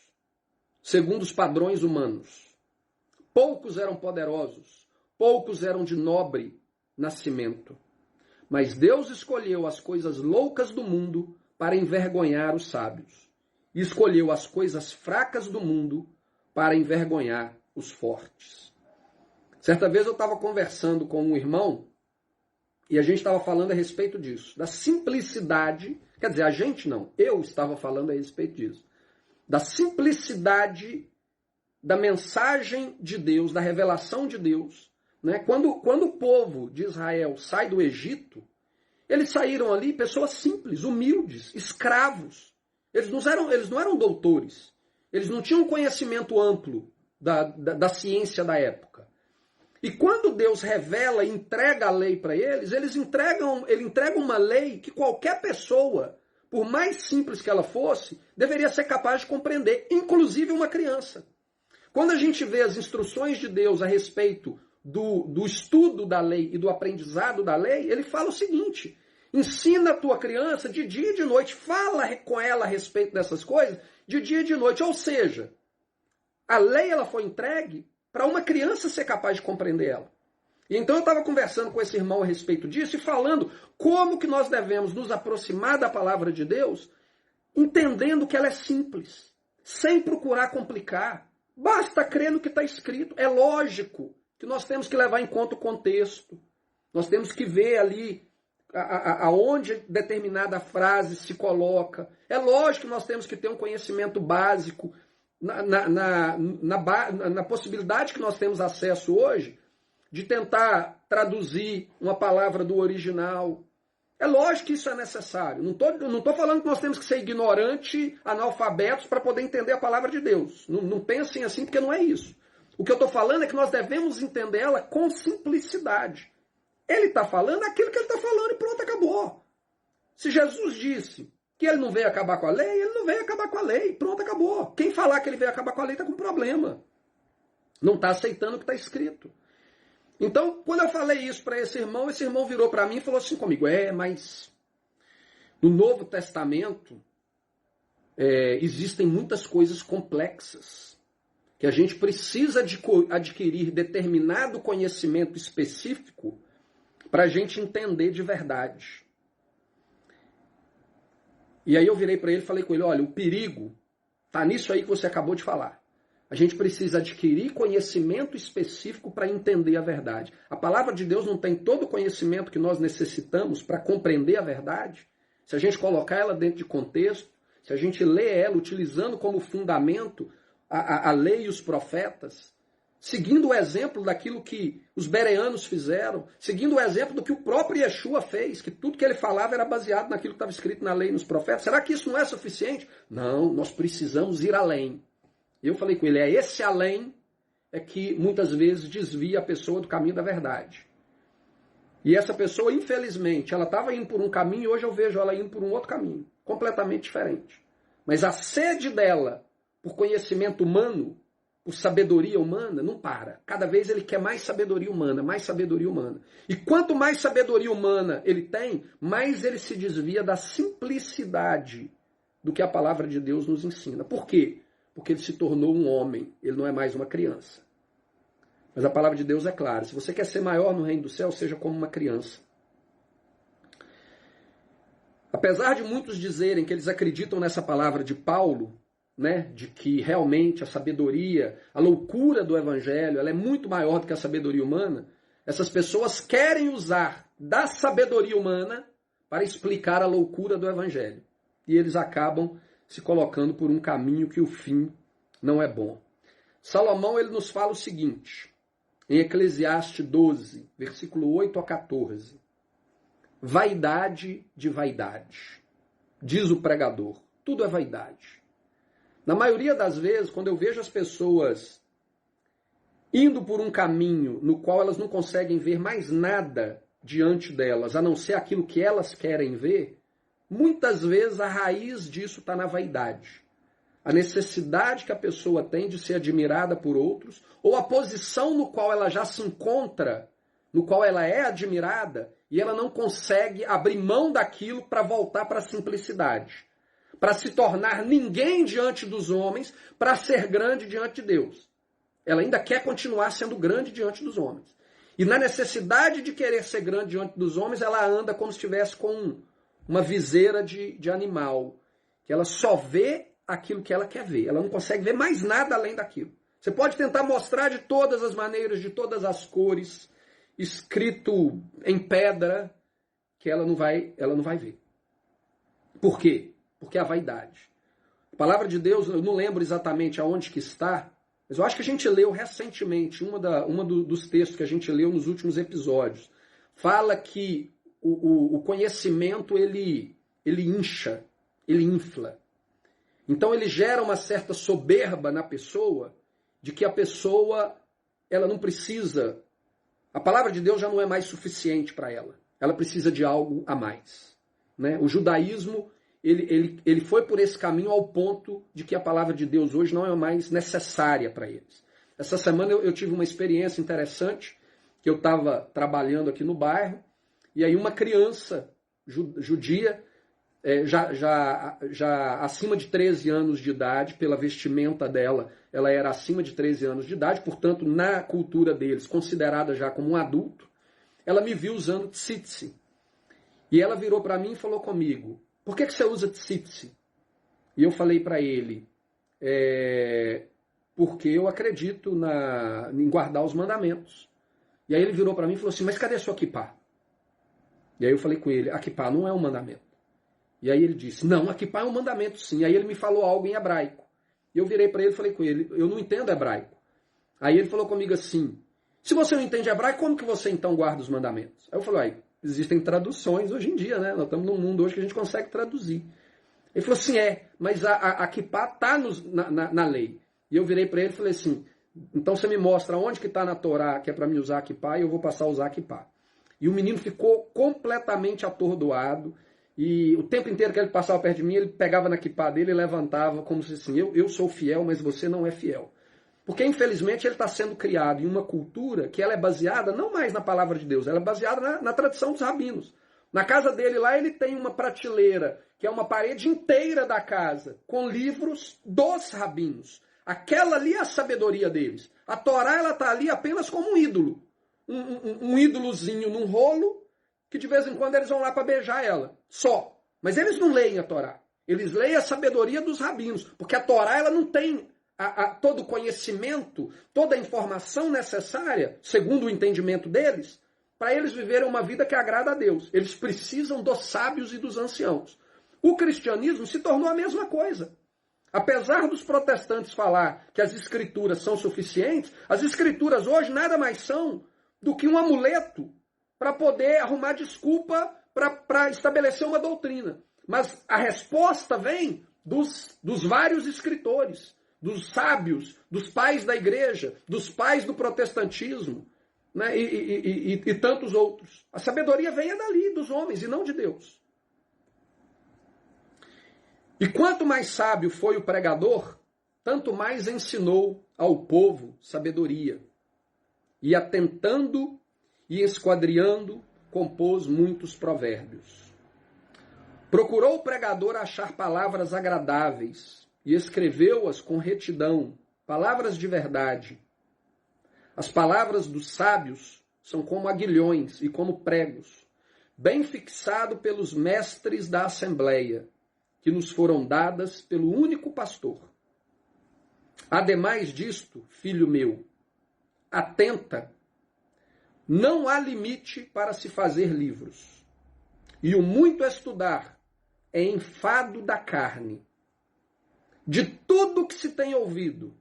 segundo os padrões humanos. Poucos eram poderosos, poucos eram de nobre nascimento. Mas Deus escolheu as coisas loucas do mundo para envergonhar os sábios. E escolheu as coisas fracas do mundo para envergonhar os fortes. Certa vez eu estava conversando com um irmão e a gente estava falando a respeito disso, da simplicidade, quer dizer, a gente não, eu estava falando a respeito disso, da simplicidade da mensagem de Deus, da revelação de Deus, né? Quando o povo de Israel sai do Egito, eles saíram ali pessoas simples, humildes, escravos. Eles não eram doutores. Eles não tinham conhecimento amplo da ciência da época. E quando Deus revela e entrega a lei para eles, ele entrega uma lei que qualquer pessoa, por mais simples que ela fosse, deveria ser capaz de compreender, inclusive uma criança. Quando a gente vê as instruções de Deus a respeito do estudo da lei e do aprendizado da lei, ele fala o seguinte: ensina a tua criança de dia e de noite, fala com ela a respeito dessas coisas de dia e de noite. Ou seja, a lei ela foi entregue para uma criança ser capaz de compreender ela. E então eu estava conversando com esse irmão a respeito disso e falando como que nós devemos nos aproximar da palavra de Deus, entendendo que ela é simples, sem procurar complicar. Basta crer no que está escrito. É lógico que nós temos que levar em conta o contexto. Nós temos que ver ali aonde determinada frase se coloca. É lógico que nós temos que ter um conhecimento básico na possibilidade que nós temos acesso hoje de tentar traduzir uma palavra do original. É lógico que isso é necessário. Não estou falando que nós temos que ser ignorantes, analfabetos, para poder entender a palavra de Deus. Não pensem assim, porque não é isso. O que eu estou falando é que nós devemos entender ela com simplicidade. Ele está falando aquilo que ele está falando e pronto, acabou. Se Jesus disse que ele não veio acabar com a lei, ele não veio acabar com a lei, pronto, acabou. Quem falar que ele veio acabar com a lei está com problema. Não está aceitando o que está escrito. Então, quando eu falei isso para esse irmão virou para mim e falou assim comigo: mas no Novo Testamento existem muitas coisas complexas, que a gente precisa adquirir determinado conhecimento específico para a gente entender de verdade. E aí eu virei para ele e falei com ele: olha, o perigo está nisso aí que você acabou de falar. A gente precisa adquirir conhecimento específico para entender a verdade. A palavra de Deus não tem todo o conhecimento que nós necessitamos para compreender a verdade. Se a gente colocar ela dentro de contexto, se a gente lê ela utilizando como fundamento a lei e os profetas, seguindo o exemplo daquilo que os bereanos fizeram, seguindo o exemplo do que o próprio Yeshua fez, que tudo que ele falava era baseado naquilo que estava escrito na lei e nos profetas. Será que isso não é suficiente? Não, nós precisamos ir além. Eu falei com ele: esse além é que muitas vezes desvia a pessoa do caminho da verdade. E essa pessoa, infelizmente, ela estava indo por um caminho e hoje eu vejo ela indo por um outro caminho, completamente diferente. Mas a sede dela por conhecimento humano, por sabedoria humana, não para. Cada vez ele quer mais sabedoria humana, mais sabedoria humana. E quanto mais sabedoria humana ele tem, mais ele se desvia da simplicidade do que a palavra de Deus nos ensina. Por quê? Porque ele se tornou um homem, ele não é mais uma criança. Mas a palavra de Deus é clara: se você quer ser maior no reino do céu, seja como uma criança. Apesar de muitos dizerem que eles acreditam nessa palavra de Paulo, né, de que realmente a sabedoria, a loucura do evangelho, ela é muito maior do que a sabedoria humana, essas pessoas querem usar da sabedoria humana para explicar a loucura do evangelho. E eles acabam se colocando por um caminho que o fim não é bom. Salomão ele nos fala o seguinte, em Eclesiastes 12, versículo 8 a 14. Vaidade de vaidade. Diz o pregador, tudo é vaidade. Na maioria das vezes, quando eu vejo as pessoas indo por um caminho no qual elas não conseguem ver mais nada diante delas, a não ser aquilo que elas querem ver, muitas vezes a raiz disso está na vaidade. A necessidade que a pessoa tem de ser admirada por outros, ou a posição no qual ela já se encontra, no qual ela é admirada, e ela não consegue abrir mão daquilo para voltar para a simplicidade. Para se tornar ninguém diante dos homens, para ser grande diante de Deus. Ela ainda quer continuar sendo grande diante dos homens. E na necessidade de querer ser grande diante dos homens, ela anda como se estivesse com uma viseira de animal, que ela só vê aquilo que ela quer ver. Ela não consegue ver mais nada além daquilo. Você pode tentar mostrar de todas as maneiras, de todas as cores, escrito em pedra, que ela não vai ver. Por quê? Porque é a vaidade. A palavra de Deus, eu não lembro exatamente aonde que está, Mas eu acho que a gente leu recentemente, dos textos que a gente leu nos últimos episódios, fala que o conhecimento ele incha, ele infla. Então ele gera uma certa soberba na pessoa, de que a pessoa ela não precisa, a palavra de Deus já não é mais suficiente para ela. Ela precisa de algo a mais. Né? O judaísmo ele foi por esse caminho ao ponto de que a palavra de Deus hoje não é mais necessária para eles. Essa semana eu tive uma experiência interessante, que eu estava trabalhando aqui no bairro, e aí uma criança judia, já acima de 13 anos de idade, pela vestimenta dela, ela era acima de 13 anos de idade, portanto, na cultura deles, considerada já como um adulto, ela me viu usando tzitzi. E ela virou para mim e falou comigo, por que você usa tzitzi? E eu falei para ele, porque eu acredito em guardar os mandamentos. E aí ele virou para mim e falou assim, mas cadê a sua kippá? E aí eu falei com ele, a kippá não é um mandamento. E aí ele disse, não, a kippá é um mandamento sim. Aí ele me falou algo em hebraico. E eu virei para ele e falei com ele, eu não entendo hebraico. Aí ele falou comigo assim, se você não entende hebraico, como que você então guarda os mandamentos? Aí eu falei, existem traduções hoje em dia, né? Nós estamos num mundo hoje que a gente consegue traduzir. Ele falou assim, mas a kippá está na lei. E eu virei para ele e falei assim, então você me mostra onde que está na Torá que é para me usar a kippá e eu vou passar a usar a kippá. E o menino ficou completamente atordoado. E o tempo inteiro que ele passava perto de mim, ele pegava na kippá dele e levantava como se assim, eu sou fiel, mas você não é fiel. Porque, infelizmente, ele está sendo criado em uma cultura que ela é baseada não mais na palavra de Deus, ela é baseada na tradição dos rabinos. Na casa dele lá, ele tem uma prateleira, que é uma parede inteira da casa, com livros dos rabinos. Aquela ali é a sabedoria deles. A Torá, ela está ali apenas como um ídolo. Um ídolozinho num rolo, que de vez em quando eles vão lá para beijar ela. Só. Mas eles não leem a Torá. Eles leem a sabedoria dos rabinos. Porque a Torá ela não tem todo o conhecimento, toda a informação necessária, segundo o entendimento deles, para eles viverem uma vida que agrada a Deus. Eles precisam dos sábios e dos anciãos. O cristianismo se tornou a mesma coisa. Apesar dos protestantes falar que as escrituras são suficientes, as escrituras hoje nada mais são do que um amuleto para poder arrumar desculpa para estabelecer uma doutrina. Mas a resposta vem dos vários escritores, dos sábios, dos pais da igreja, dos pais do protestantismo, né? E tantos outros. A sabedoria vem dali, dos homens, e não de Deus. E quanto mais sábio foi o pregador, tanto mais ensinou ao povo sabedoria. E atentando e esquadriando, compôs muitos provérbios. Procurou o pregador achar palavras agradáveis e escreveu-as com retidão, palavras de verdade. As palavras dos sábios são como aguilhões e como pregos, bem fixado pelos mestres da assembleia, que nos foram dadas pelo único pastor. Ademais disto, filho meu, atenta, não há limite para se fazer livros, e o muito estudar é enfado da carne. De tudo que se tem ouvido,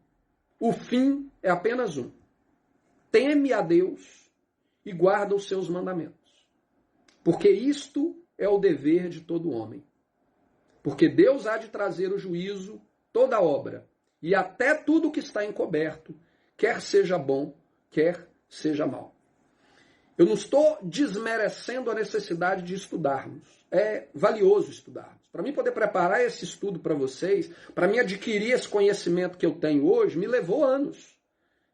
o fim é apenas um. Teme a Deus e guarda os seus mandamentos. Porque isto é o dever de todo homem. Porque Deus há de trazer o juízo, toda obra, e até tudo que está encoberto, quer seja bom, quer seja mal. Eu não estou desmerecendo a necessidade de estudarmos. É valioso estudarmos. Para mim poder preparar esse estudo para vocês, para mim adquirir esse conhecimento que eu tenho hoje, me levou anos.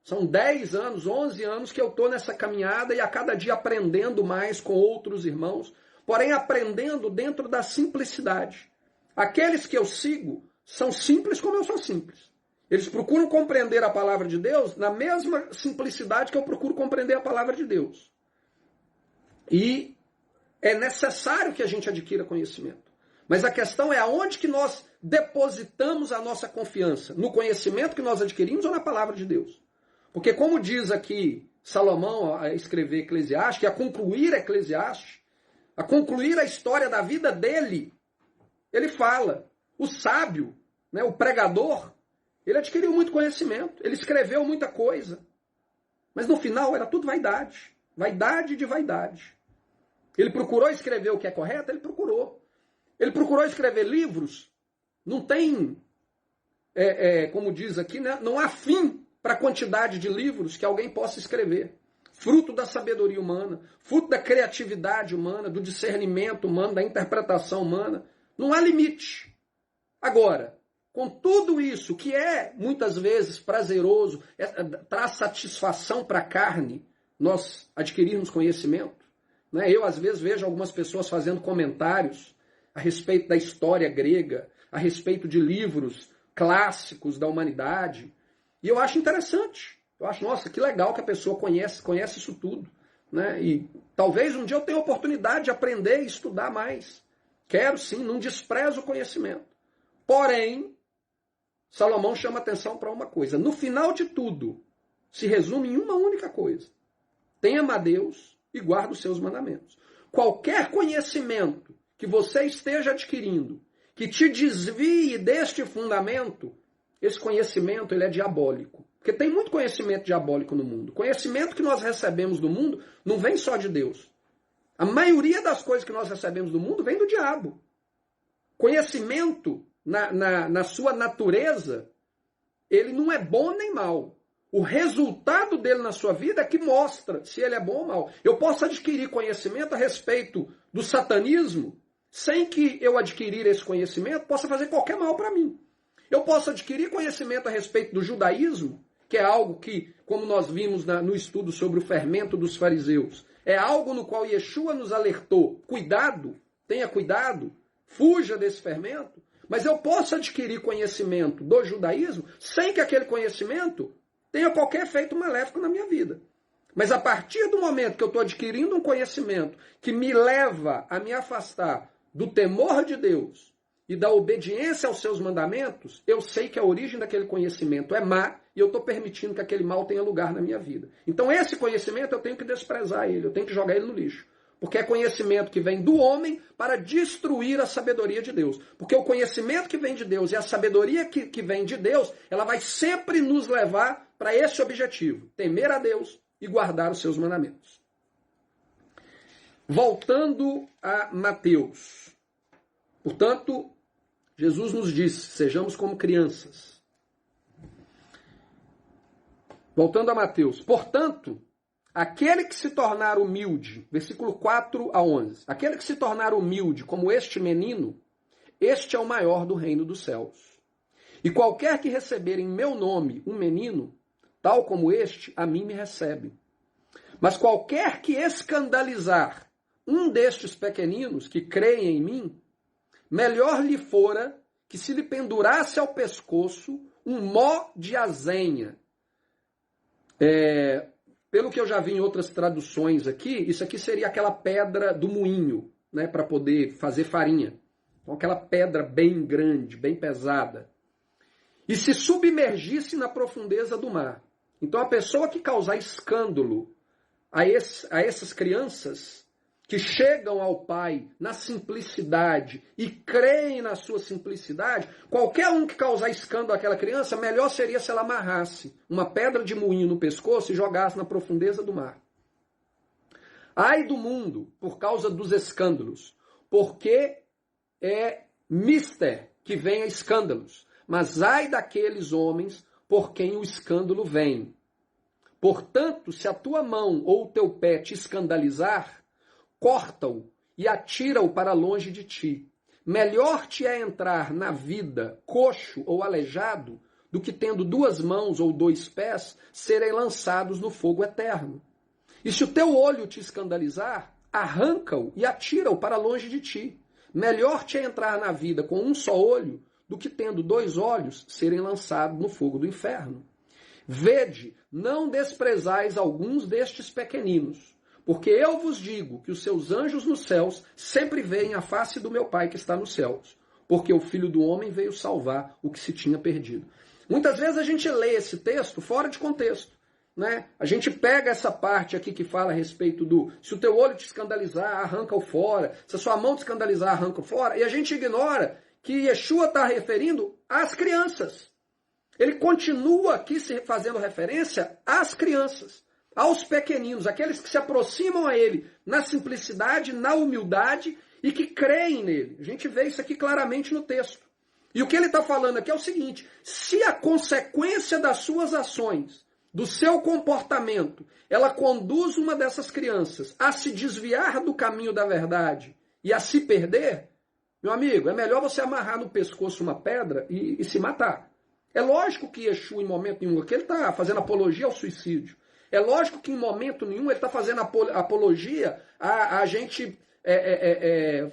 São 10 anos, 11 anos que eu estou nessa caminhada e a cada dia aprendendo mais com outros irmãos, porém aprendendo dentro da simplicidade. Aqueles que eu sigo são simples como eu sou simples. Eles procuram compreender a palavra de Deus na mesma simplicidade que eu procuro compreender a palavra de Deus. E é necessário que a gente adquira conhecimento. Mas a questão é aonde que nós depositamos a nossa confiança? No conhecimento que nós adquirimos ou na palavra de Deus? Porque como diz aqui Salomão a escrever Eclesiastes, a concluir Eclesiastes, a concluir a história da vida dele, ele fala, o sábio, né, o pregador, Ele adquiriu muito conhecimento, ele escreveu muita coisa. Mas no final era tudo vaidade. Vaidade de vaidade. Ele procurou escrever o que é correto? Ele procurou. Ele procurou escrever livros? Não tem, como diz aqui, né? Não há fim para a quantidade de livros que alguém possa escrever. Fruto da sabedoria humana, fruto da criatividade humana, do discernimento humano, da interpretação humana. Não há limite. Agora, com tudo isso, que é muitas vezes prazeroso, traz satisfação para a carne, nós adquirirmos conhecimento. Né? Eu, às vezes, vejo algumas pessoas fazendo comentários a respeito da história grega, a respeito de livros clássicos da humanidade, e eu acho interessante. Eu acho, nossa, que legal que a pessoa conhece isso tudo. Né? E talvez um dia eu tenha a oportunidade de aprender e estudar mais. Quero sim, não desprezo o conhecimento. Porém, Salomão chama atenção para uma coisa. No final de tudo, se resume em uma única coisa. Tema a Deus e guarda os seus mandamentos. Qualquer conhecimento que você esteja adquirindo, que te desvie deste fundamento, esse conhecimento ele é diabólico. Porque tem muito conhecimento diabólico no mundo. Conhecimento que nós recebemos do mundo não vem só de Deus. A maioria das coisas que nós recebemos do mundo vem do diabo. Conhecimento, na sua natureza, ele não é bom nem mal. O resultado dele na sua vida é que mostra se ele é bom ou mal. Eu posso adquirir conhecimento a respeito do satanismo, sem que eu adquirir esse conhecimento possa fazer qualquer mal para mim. Eu posso adquirir conhecimento a respeito do judaísmo, que é algo que, como nós vimos no estudo sobre o fermento dos fariseus, é algo no qual Yeshua nos alertou. Cuidado, tenha cuidado, fuja desse fermento. Mas eu posso adquirir conhecimento do judaísmo sem que aquele conhecimento tenha qualquer efeito maléfico na minha vida. Mas a partir do momento que eu estou adquirindo um conhecimento que me leva a me afastar do temor de Deus e da obediência aos seus mandamentos, eu sei que a origem daquele conhecimento é má e eu estou permitindo que aquele mal tenha lugar na minha vida. Então esse conhecimento eu tenho que desprezar ele, eu tenho que jogar ele no lixo. Porque é conhecimento que vem do homem para destruir a sabedoria de Deus. Porque o conhecimento que vem de Deus e a sabedoria que vem de Deus, ela vai sempre nos levar para esse objetivo. Temer a Deus e guardar os seus mandamentos. Voltando a Mateus. Portanto, Jesus nos disse, sejamos como crianças. Voltando a Mateus. Portanto, aquele que se tornar humilde, versículo 4 a 11, aquele que se tornar humilde como este menino, este é o maior do reino dos céus. E qualquer que receber em meu nome um menino, tal como este, a mim me recebe. Mas qualquer que escandalizar um destes pequeninos que creem em mim, melhor lhe fora que se lhe pendurasse ao pescoço um mó de azenha. Pelo que eu já vi em outras traduções aqui, isso aqui seria aquela pedra do moinho, né, para poder fazer farinha. Então, aquela pedra bem grande, bem pesada. E se submergisse na profundeza do mar. Então, a pessoa que causar escândalo a essas crianças que chegam ao Pai na simplicidade e creem na sua simplicidade, qualquer um que causar escândalo àquela criança, melhor seria se ela amarrasse uma pedra de moinho no pescoço e jogasse na profundeza do mar. Ai do mundo, por causa dos escândalos, porque é mister que vem a escândalos, mas ai daqueles homens por quem o escândalo vem. Portanto, se a tua mão ou o teu pé te escandalizar, corta-o e atira-o para longe de ti. Melhor te é entrar na vida coxo ou aleijado do que tendo 2 mãos ou 2 pés serem lançados no fogo eterno. E se o teu olho te escandalizar, arranca-o e atira-o para longe de ti. Melhor te é entrar na vida com um só olho do que tendo 2 olhos serem lançados no fogo do inferno. Vede, não desprezais alguns destes pequeninos, porque eu vos digo que os seus anjos nos céus sempre veem a face do meu Pai que está nos céus, porque o Filho do Homem veio salvar o que se tinha perdido. Muitas vezes a gente lê esse texto fora de contexto, né? A gente pega essa parte aqui que fala a respeito do se o teu olho te escandalizar, arranca-o fora, se a sua mão te escandalizar, arranca-o fora, e a gente ignora que Yeshua está referindo às crianças. Ele continua aqui se fazendo referência às crianças, aos pequeninos, aqueles que se aproximam a ele na simplicidade, na humildade e que creem nele. A gente vê isso aqui claramente no texto. E o que ele está falando aqui é o seguinte: se a consequência das suas ações, do seu comportamento, ela conduz uma dessas crianças a se desviar do caminho da verdade e a se perder, meu amigo, é melhor você amarrar no pescoço uma pedra e se matar. É lógico que Yeshua, em momento nenhum, aqui ele está fazendo apologia ao suicídio. É lógico que em momento nenhum ele está fazendo apologia a gente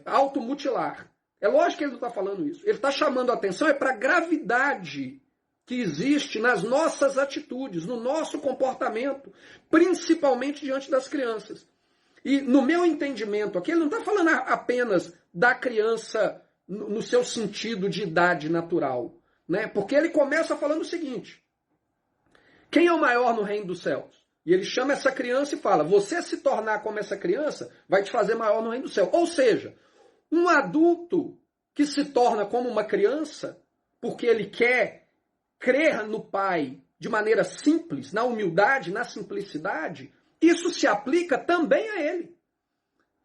automutilar. É lógico que ele não está falando isso. Ele está chamando a atenção para a gravidade que existe nas nossas atitudes, no nosso comportamento, principalmente diante das crianças. E no meu entendimento aqui, ele não está falando apenas da criança no seu sentido de idade natural, né? Porque ele começa falando o seguinte: quem é o maior no reino dos céus? E ele chama essa criança e fala: você se tornar como essa criança vai te fazer maior no reino do céu. Ou seja, um adulto que se torna como uma criança, porque ele quer crer no Pai de maneira simples, na humildade, na simplicidade, isso se aplica também a ele.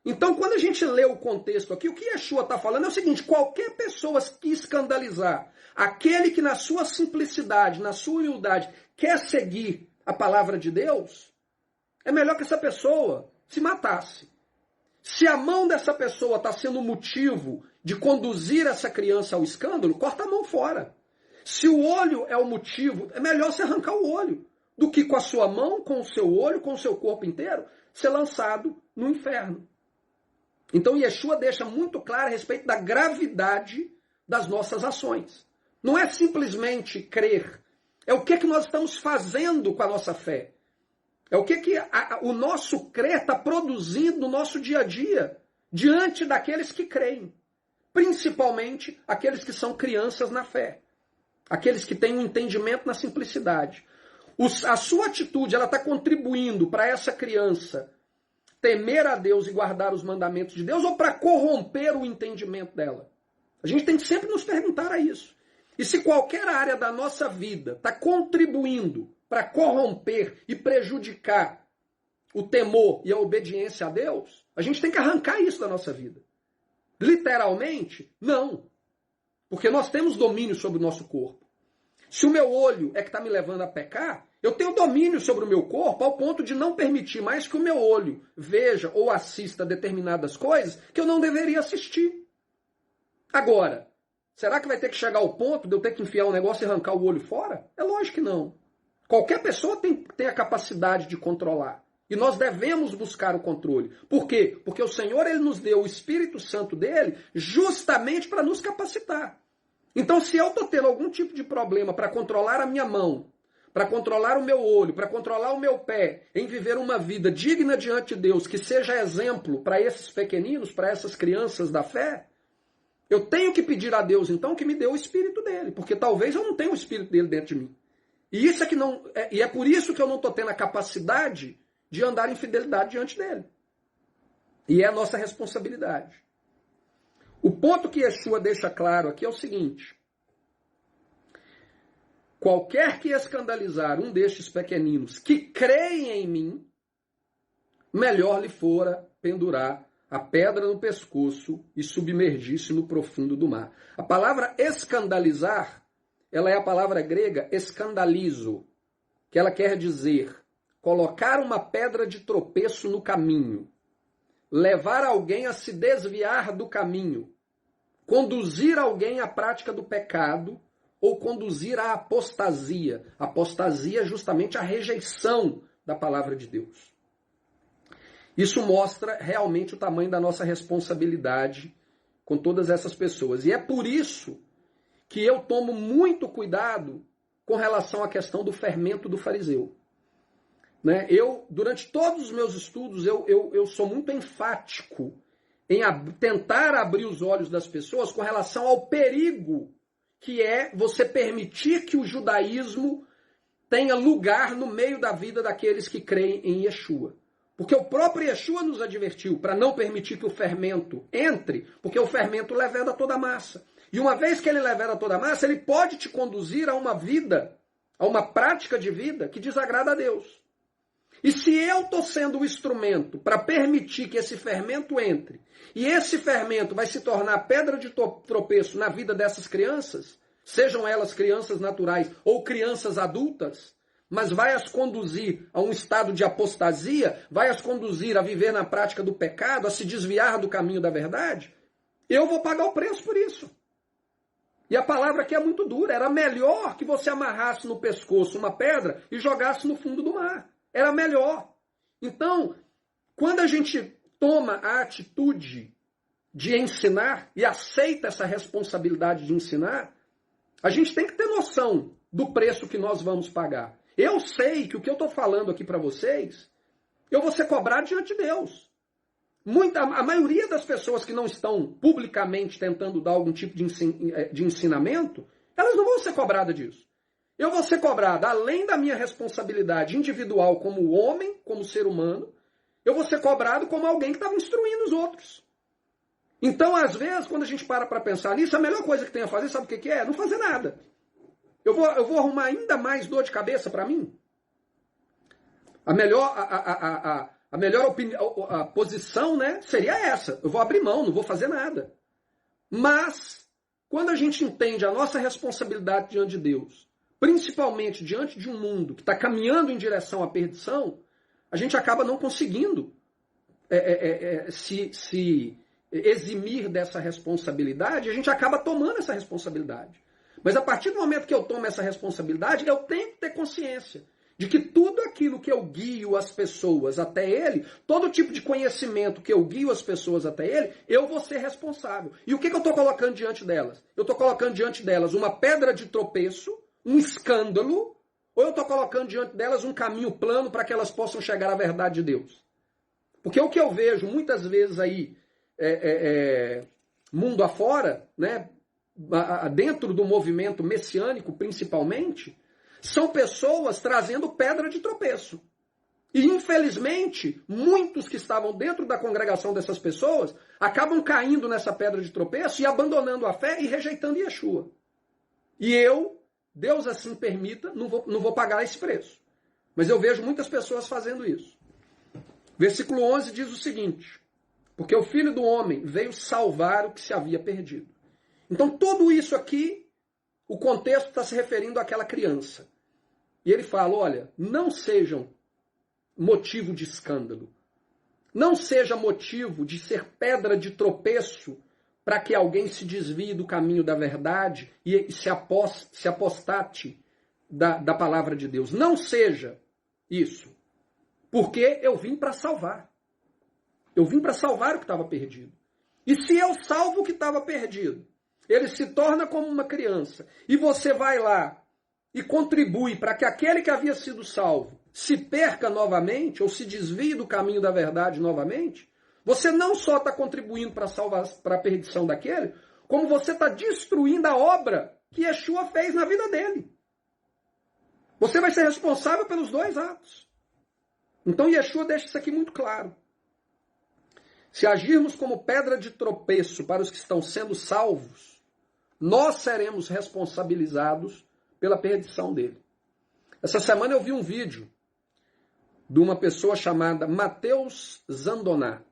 Então, quando a gente lê o contexto aqui, o que Yeshua está falando é o seguinte: qualquer pessoa que escandalizar aquele que na sua simplicidade, na sua humildade, quer seguir a palavra de Deus, é melhor que essa pessoa se matasse. Se a mão dessa pessoa está sendo motivo de conduzir essa criança ao escândalo, corta a mão fora. Se o olho é o motivo, é melhor você arrancar o olho do que com a sua mão, com o seu olho, com o seu corpo inteiro, ser lançado no inferno. Então Yeshua deixa muito claro a respeito da gravidade das nossas ações. Não é simplesmente crer, é o que nós estamos fazendo com a nossa fé. É o que o nosso crer está produzindo no nosso dia a dia, diante daqueles que creem. Principalmente aqueles que são crianças na fé. Aqueles que têm um entendimento na simplicidade. A sua atitude, ela está contribuindo para essa criança temer a Deus e guardar os mandamentos de Deus, ou para corromper o entendimento dela? A gente tem que sempre nos perguntar a isso. E se qualquer área da nossa vida está contribuindo para corromper e prejudicar o temor e a obediência a Deus, a gente tem que arrancar isso da nossa vida. Literalmente, não. Porque nós temos domínio sobre o nosso corpo. Se o meu olho é que está me levando a pecar, eu tenho domínio sobre o meu corpo ao ponto de não permitir mais que o meu olho veja ou assista determinadas coisas que eu não deveria assistir. Agora, será que vai ter que chegar ao ponto de eu ter que enfiar um negócio e arrancar o olho fora? É lógico que não. Qualquer pessoa tem a capacidade de controlar. E nós devemos buscar o controle. Por quê? Porque o Senhor ele nos deu o Espírito Santo dele justamente para nos capacitar. Então, se eu estou tendo algum tipo de problema para controlar a minha mão, para controlar o meu olho, para controlar o meu pé, em viver uma vida digna diante de Deus, que seja exemplo para esses pequeninos, para essas crianças da fé, eu tenho que pedir a Deus, então, que me dê o Espírito dele, porque talvez eu não tenha o Espírito dele dentro de mim. E é por isso que eu não estou tendo a capacidade de andar em fidelidade diante dele. E é a nossa responsabilidade. O ponto que Yeshua deixa claro aqui é o seguinte: qualquer que escandalizar um destes pequeninos que creem em mim, melhor lhe fora pendurar a pedra no pescoço e submergir-se no profundo do mar. A palavra escandalizar, ela é a palavra grega escandalizo, que ela quer dizer colocar uma pedra de tropeço no caminho, levar alguém a se desviar do caminho, conduzir alguém à prática do pecado ou conduzir à apostasia. Apostasia é justamente a rejeição da palavra de Deus. Isso mostra realmente o tamanho da nossa responsabilidade com todas essas pessoas. E é por isso que eu tomo muito cuidado com relação à questão do fermento do fariseu. Né? Durante todos os meus estudos, eu sou muito enfático em tentar abrir os olhos das pessoas com relação ao perigo que é você permitir que o judaísmo tenha lugar no meio da vida daqueles que creem em Yeshua. Porque o próprio Yeshua nos advertiu para não permitir que o fermento entre, porque o fermento leveda toda a massa. E uma vez que ele levera toda a massa, ele pode te conduzir a uma vida, a uma prática de vida que desagrada a Deus. E se eu estou sendo o instrumento para permitir que esse fermento entre, e esse fermento vai se tornar pedra de tropeço na vida dessas crianças, sejam elas crianças naturais ou crianças adultas, mas vai as conduzir a um estado de apostasia, vai as conduzir a viver na prática do pecado, a se desviar do caminho da verdade, eu vou pagar o preço por isso. E a palavra aqui é muito dura. Era melhor que você amarrasse no pescoço uma pedra e jogasse no fundo do mar. Era melhor. Então, quando a gente toma a atitude de ensinar e aceita essa responsabilidade de ensinar, a gente tem que ter noção do preço que nós vamos pagar. Eu sei que o que eu estou falando aqui para vocês, eu vou ser cobrado diante de Deus. A maioria das pessoas que não estão publicamente tentando dar algum tipo de ensinamento, elas não vão ser cobradas disso. Eu vou ser cobrado, além da minha responsabilidade individual como homem, como ser humano, eu vou ser cobrado como alguém que estava instruindo os outros. Então, às vezes, quando a gente para pensar nisso, a melhor coisa que tem a fazer, sabe o que é? Não fazer nada. Eu vou arrumar ainda mais dor de cabeça para mim? A melhor posição, né, seria essa. Eu vou abrir mão, não vou fazer nada. Mas, quando a gente entende a nossa responsabilidade diante de Deus, principalmente diante de um mundo que está caminhando em direção à perdição, a gente acaba não conseguindo se eximir dessa responsabilidade, a gente acaba tomando essa responsabilidade. Mas a partir do momento que eu tomo essa responsabilidade, eu tenho que ter consciência de que tudo aquilo que eu guio as pessoas até ele, todo tipo de conhecimento que eu guio as pessoas até ele, eu vou ser responsável. E o que eu estou colocando diante delas? Eu estou colocando diante delas uma pedra de tropeço, um escândalo, ou eu estou colocando diante delas um caminho plano para que elas possam chegar à verdade de Deus? Porque o que eu vejo muitas vezes aí, mundo afora, né, dentro do movimento messiânico principalmente, são pessoas trazendo pedra de tropeço. E, infelizmente, muitos que estavam dentro da congregação dessas pessoas acabam caindo nessa pedra de tropeço e abandonando a fé e rejeitando Yeshua. E eu, Deus assim permita, não vou pagar esse preço. Mas eu vejo muitas pessoas fazendo isso. Versículo 11 diz o seguinte: porque o Filho do Homem veio salvar o que se havia perdido. Então, tudo isso aqui, o contexto está se referindo àquela criança. E ele fala, olha, não sejam motivo de escândalo. Não seja motivo de ser pedra de tropeço para que alguém se desvie do caminho da verdade e se apostate da palavra de Deus. Não seja isso. Porque eu vim para salvar. Eu vim para salvar o que estava perdido. E se eu salvo o que estava perdido, ele se torna como uma criança, e você vai lá e contribui para que aquele que havia sido salvo se perca novamente, ou se desvie do caminho da verdade novamente, você não só está contribuindo para a perdição daquele, como você está destruindo a obra que Yeshua fez na vida dele. Você vai ser responsável pelos dois atos. Então Yeshua deixa isso aqui muito claro. Se agirmos como pedra de tropeço para os que estão sendo salvos, nós seremos responsabilizados pela perdição dele. Essa semana eu vi um vídeo de uma pessoa chamada Mateus Zandoná,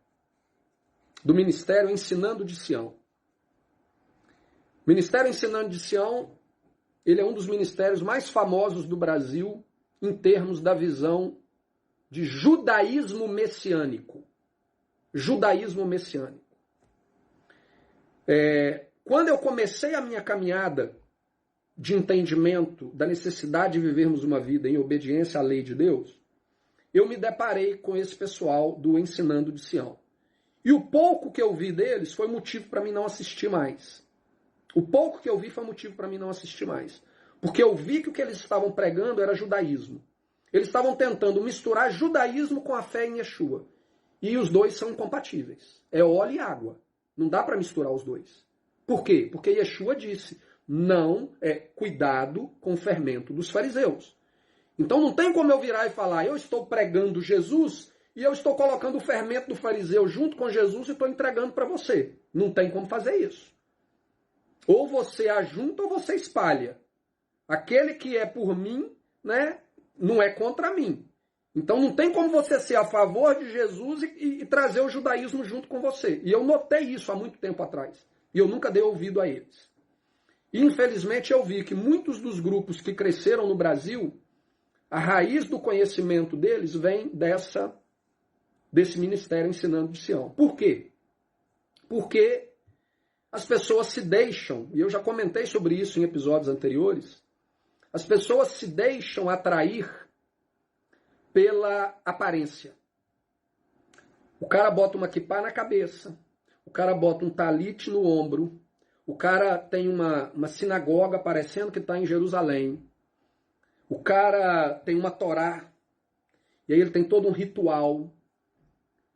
do Ministério Ensinando de Sião. O Ministério Ensinando de Sião, ele é um dos ministérios mais famosos do Brasil em termos da visão de judaísmo messiânico. Judaísmo messiânico. Quando eu comecei a minha caminhada de entendimento da necessidade de vivermos uma vida em obediência à lei de Deus, eu me deparei com esse pessoal do Ensinando de Sião. E o pouco que eu vi deles foi motivo para mim não assistir mais. O pouco que eu vi foi motivo para mim não assistir mais. Porque eu vi que o que eles estavam pregando era judaísmo. Eles estavam tentando misturar judaísmo com a fé em Yeshua. E os dois são incompatíveis. É óleo e água. Não dá para misturar os dois. Por quê? Porque Yeshua disse, cuidado com o fermento dos fariseus. Então não tem como eu virar e falar, eu estou pregando Jesus e eu estou colocando o fermento do fariseu junto com Jesus e estou entregando para você. Não tem como fazer isso. Ou você ajunta ou você espalha. Aquele que é por mim, né, não é contra mim. Então não tem como você ser a favor de Jesus e trazer o judaísmo junto com você. E eu notei isso há muito tempo atrás. E eu nunca dei ouvido a eles. E infelizmente eu vi que muitos dos grupos que cresceram no Brasil, a raiz do conhecimento deles vem desse ministério ensinando de Sião. Por quê? Porque as pessoas se deixam, e eu já comentei sobre isso em episódios anteriores, as pessoas se deixam atrair pela aparência. O cara bota uma quipá na cabeça, o cara bota um talite no ombro, o cara tem uma sinagoga parecendo que está em Jerusalém, o cara tem uma Torá, e aí ele tem todo um ritual.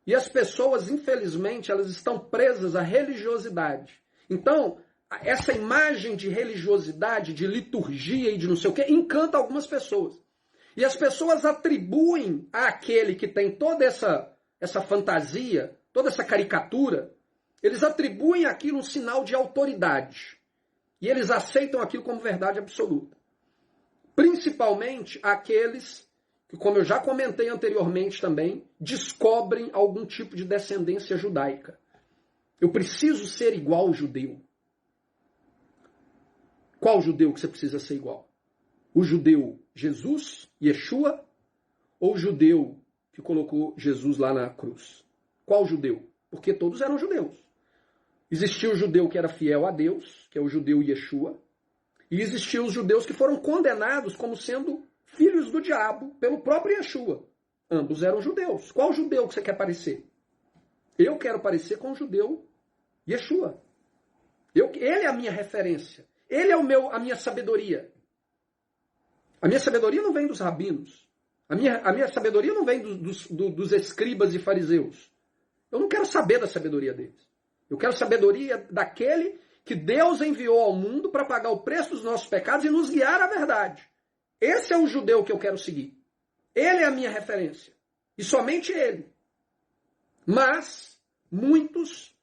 E as pessoas, infelizmente, elas estão presas à religiosidade. Então, essa imagem de religiosidade, de liturgia e de não sei o quê, encanta algumas pessoas. E as pessoas atribuem àquele que tem toda essa fantasia, toda essa caricatura, eles atribuem aquilo um sinal de autoridade. E eles aceitam aquilo como verdade absoluta. Principalmente aqueles que, como eu já comentei anteriormente também, descobrem algum tipo de descendência judaica. Eu preciso ser igual ao judeu. Qual judeu que você precisa ser igual? O judeu Jesus, Yeshua, ou o judeu que colocou Jesus lá na cruz? Qual judeu? Porque todos eram judeus. Existia o judeu que era fiel a Deus, que é o judeu Yeshua, e existiam os judeus que foram condenados como sendo filhos do diabo pelo próprio Yeshua. Ambos eram judeus. Qual judeu que você quer parecer? Eu quero parecer com o judeu Yeshua. Ele é a minha referência. Ele é a minha sabedoria. A minha sabedoria não vem dos rabinos. A minha sabedoria não vem dos escribas e fariseus. Eu não quero saber da sabedoria deles. Eu quero sabedoria daquele que Deus enviou ao mundo para pagar o preço dos nossos pecados e nos guiar à verdade. Esse é o judeu que eu quero seguir. Ele é a minha referência. E somente ele. Mas, muitos,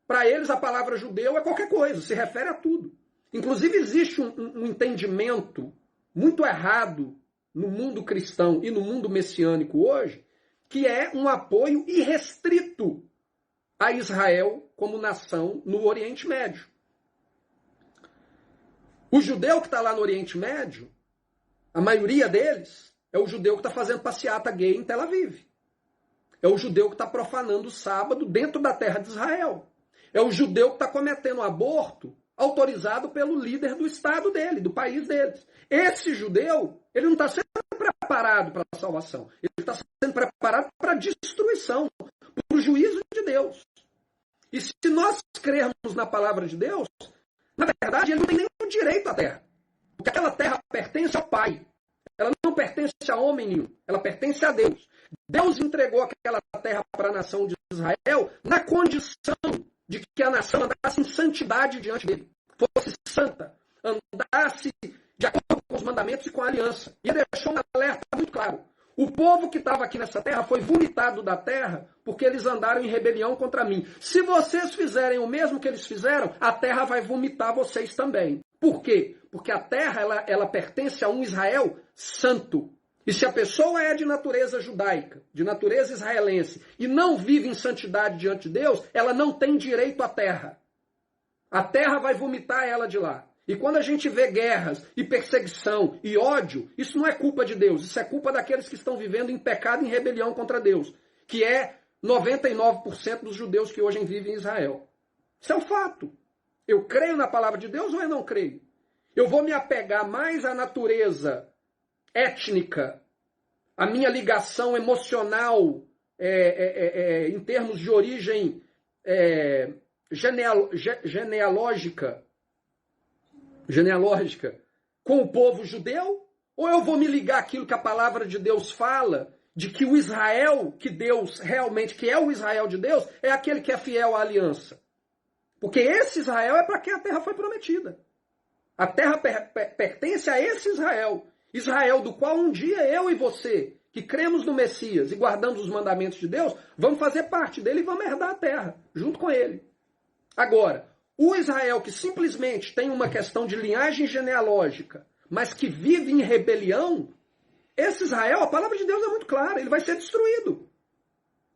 para eles a palavra judeu é qualquer coisa, se refere a tudo. Inclusive existe um entendimento muito errado no mundo cristão e no mundo messiânico hoje, que é um apoio irrestrito a Israel como nação no Oriente Médio. O judeu que está lá no Oriente Médio, a maioria deles, é o judeu que está fazendo passeata gay em Tel Aviv. É o judeu que está profanando o sábado dentro da terra de Israel. É o judeu que está cometendo aborto autorizado pelo líder do estado dele, do país deles. Esse judeu, ele não está sendo preparado para a salvação. Ele está sendo preparado para a destruição, para o juízo de Deus. E se nós crermos na palavra de Deus, na verdade, ele não tem nenhum direito à terra. Porque aquela terra pertence ao Pai. Ela não pertence a homem nenhum. Ela pertence a Deus. Deus entregou aquela terra para a nação de Israel na condição de que a nação andasse em santidade diante dele. Fosse santa. Andasse de acordo com os mandamentos e com a aliança. E ele deixou um alerta muito claro. O povo que estava aqui nessa terra foi vomitado da terra porque eles andaram em rebelião contra mim. Se vocês fizerem o mesmo que eles fizeram, a terra vai vomitar vocês também. Por quê? Porque a terra ela pertence a um Israel santo. E se a pessoa é de natureza judaica, de natureza israelense, e não vive em santidade diante de Deus, ela não tem direito à terra. A terra vai vomitar ela de lá. E quando a gente vê guerras e perseguição e ódio, isso não é culpa de Deus, isso é culpa daqueles que estão vivendo em pecado e em rebelião contra Deus, que é 99% dos judeus que hoje vivem em Israel. Isso é um fato. Eu creio na palavra de Deus ou eu não creio? Eu vou me apegar mais à natureza étnica, à minha ligação emocional, em termos de origem genealógica, com o povo judeu? Ou eu vou me ligar àquilo que a palavra de Deus fala, de que o Israel que Deus realmente, que é o Israel de Deus, é aquele que é fiel à aliança? Porque esse Israel é para quem a terra foi prometida. A terra pertence a esse Israel. Israel do qual um dia eu e você, que cremos no Messias e guardamos os mandamentos de Deus, vamos fazer parte dele e vamos herdar a terra, junto com ele. Agora, O Israel que simplesmente tem uma questão de linhagem genealógica, mas que vive em rebelião, esse Israel, a palavra de Deus é muito clara, ele vai ser destruído.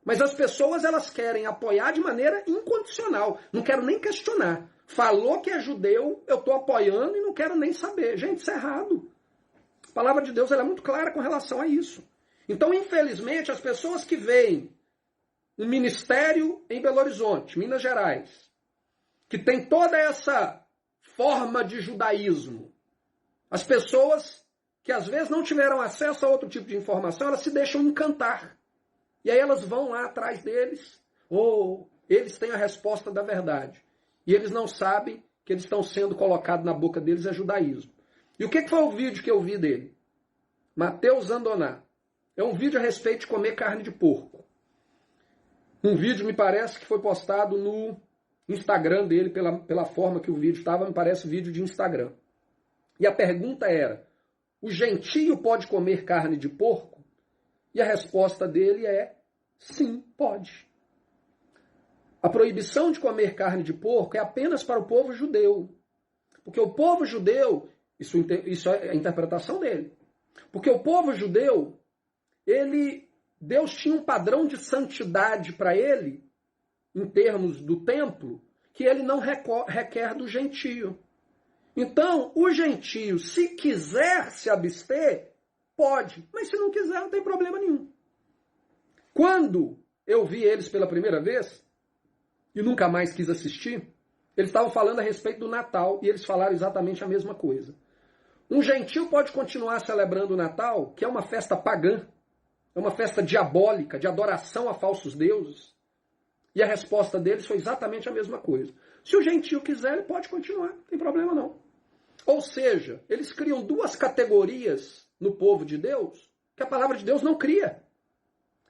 Mas as pessoas, elas querem apoiar de maneira incondicional. Não quero nem questionar. Falou que é judeu, eu estou apoiando e não quero nem saber. Gente, isso é errado. A palavra de Deus ela é muito clara com relação a isso. Então, infelizmente, as pessoas que veem um ministério em Belo Horizonte, Minas Gerais, que tem toda essa forma de judaísmo, as pessoas que às vezes não tiveram acesso a outro tipo de informação, elas se deixam encantar. E aí elas vão lá atrás deles, ou eles têm a resposta da verdade. E eles não sabem que eles estão sendo colocados na boca deles é judaísmo. E o que foi o vídeo que eu vi dele? Mateus Andoná. É um vídeo a respeito de comer carne de porco. Um vídeo, me parece, que foi postado no Instagram dele, pela forma que o vídeo estava, me parece vídeo de Instagram. E a pergunta era, o gentio pode comer carne de porco? E a resposta dele é, sim, pode. A proibição de comer carne de porco é apenas para o povo judeu. Porque o povo judeu, isso é a interpretação dele. Porque o povo judeu, Deus tinha um padrão de santidade para ele, em termos do templo, que ele não requer do gentio. Então, o gentio, se quiser se abster, pode, mas se não quiser, não tem problema nenhum. Quando eu vi eles pela primeira vez, e nunca mais quis assistir, eles estavam falando a respeito do Natal, e eles falaram exatamente a mesma coisa. Um gentio pode continuar celebrando o Natal, que é uma festa pagã, é uma festa diabólica, de adoração a falsos deuses. E a resposta deles foi exatamente a mesma coisa. Se o gentio quiser, ele pode continuar, não tem problema não. Ou seja, eles criam duas categorias no povo de Deus que a palavra de Deus não cria.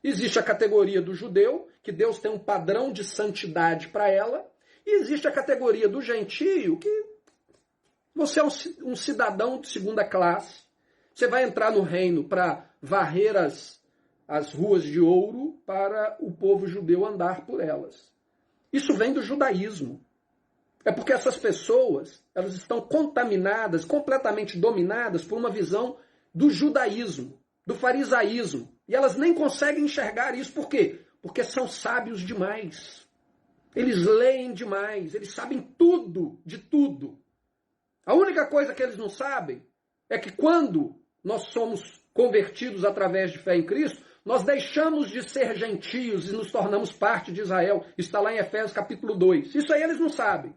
Existe a categoria do judeu, que Deus tem um padrão de santidade para ela, e existe a categoria do gentio, que você é um cidadão de segunda classe, você vai entrar no reino para varrer as ruas de ouro para o povo judeu andar por elas. Isso vem do judaísmo. É porque essas pessoas, elas estão contaminadas, completamente dominadas por uma visão do judaísmo, do farisaísmo. E elas nem conseguem enxergar isso. Por quê? Porque são sábios demais. Eles leem demais, eles sabem tudo de tudo. A única coisa que eles não sabem é que quando nós somos convertidos através de fé em Cristo, nós deixamos de ser gentios e nos tornamos parte de Israel. Está lá em Efésios capítulo 2. Isso aí eles não sabem.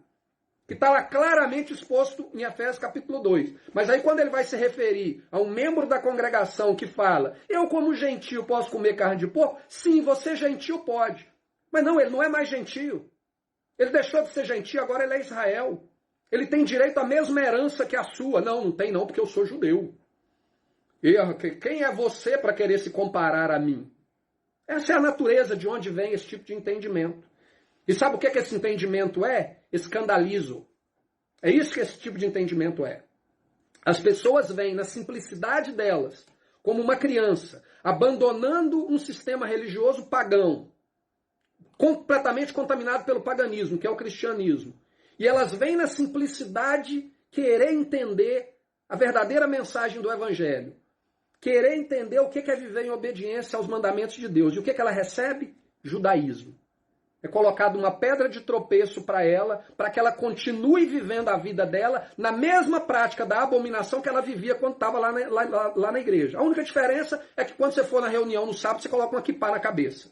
Que está lá claramente exposto em Efésios capítulo 2. Mas aí quando ele vai se referir a um membro da congregação que fala, eu como gentio posso comer carne de porco? Sim, você gentio pode. Mas não, ele não é mais gentio. Ele deixou de ser gentio, agora ele é Israel. Ele tem direito à mesma herança que a sua. Não, não tem não, porque eu sou judeu. E quem é você para querer se comparar a mim? Essa é a natureza de onde vem esse tipo de entendimento. E sabe o que esse entendimento é? Escandalizo. É isso que esse tipo de entendimento é. As pessoas veem na simplicidade delas, como uma criança, abandonando um sistema religioso pagão, completamente contaminado pelo paganismo, que é o cristianismo. E elas veem na simplicidade querer entender a verdadeira mensagem do Evangelho. Querer entender o que é viver em obediência aos mandamentos de Deus. E o que ela recebe? Judaísmo. É colocado uma pedra de tropeço para ela, para que ela continue vivendo a vida dela na mesma prática da abominação que ela vivia quando estava lá na igreja. A única diferença é que quando você for na reunião no sábado, você coloca uma kippá na cabeça.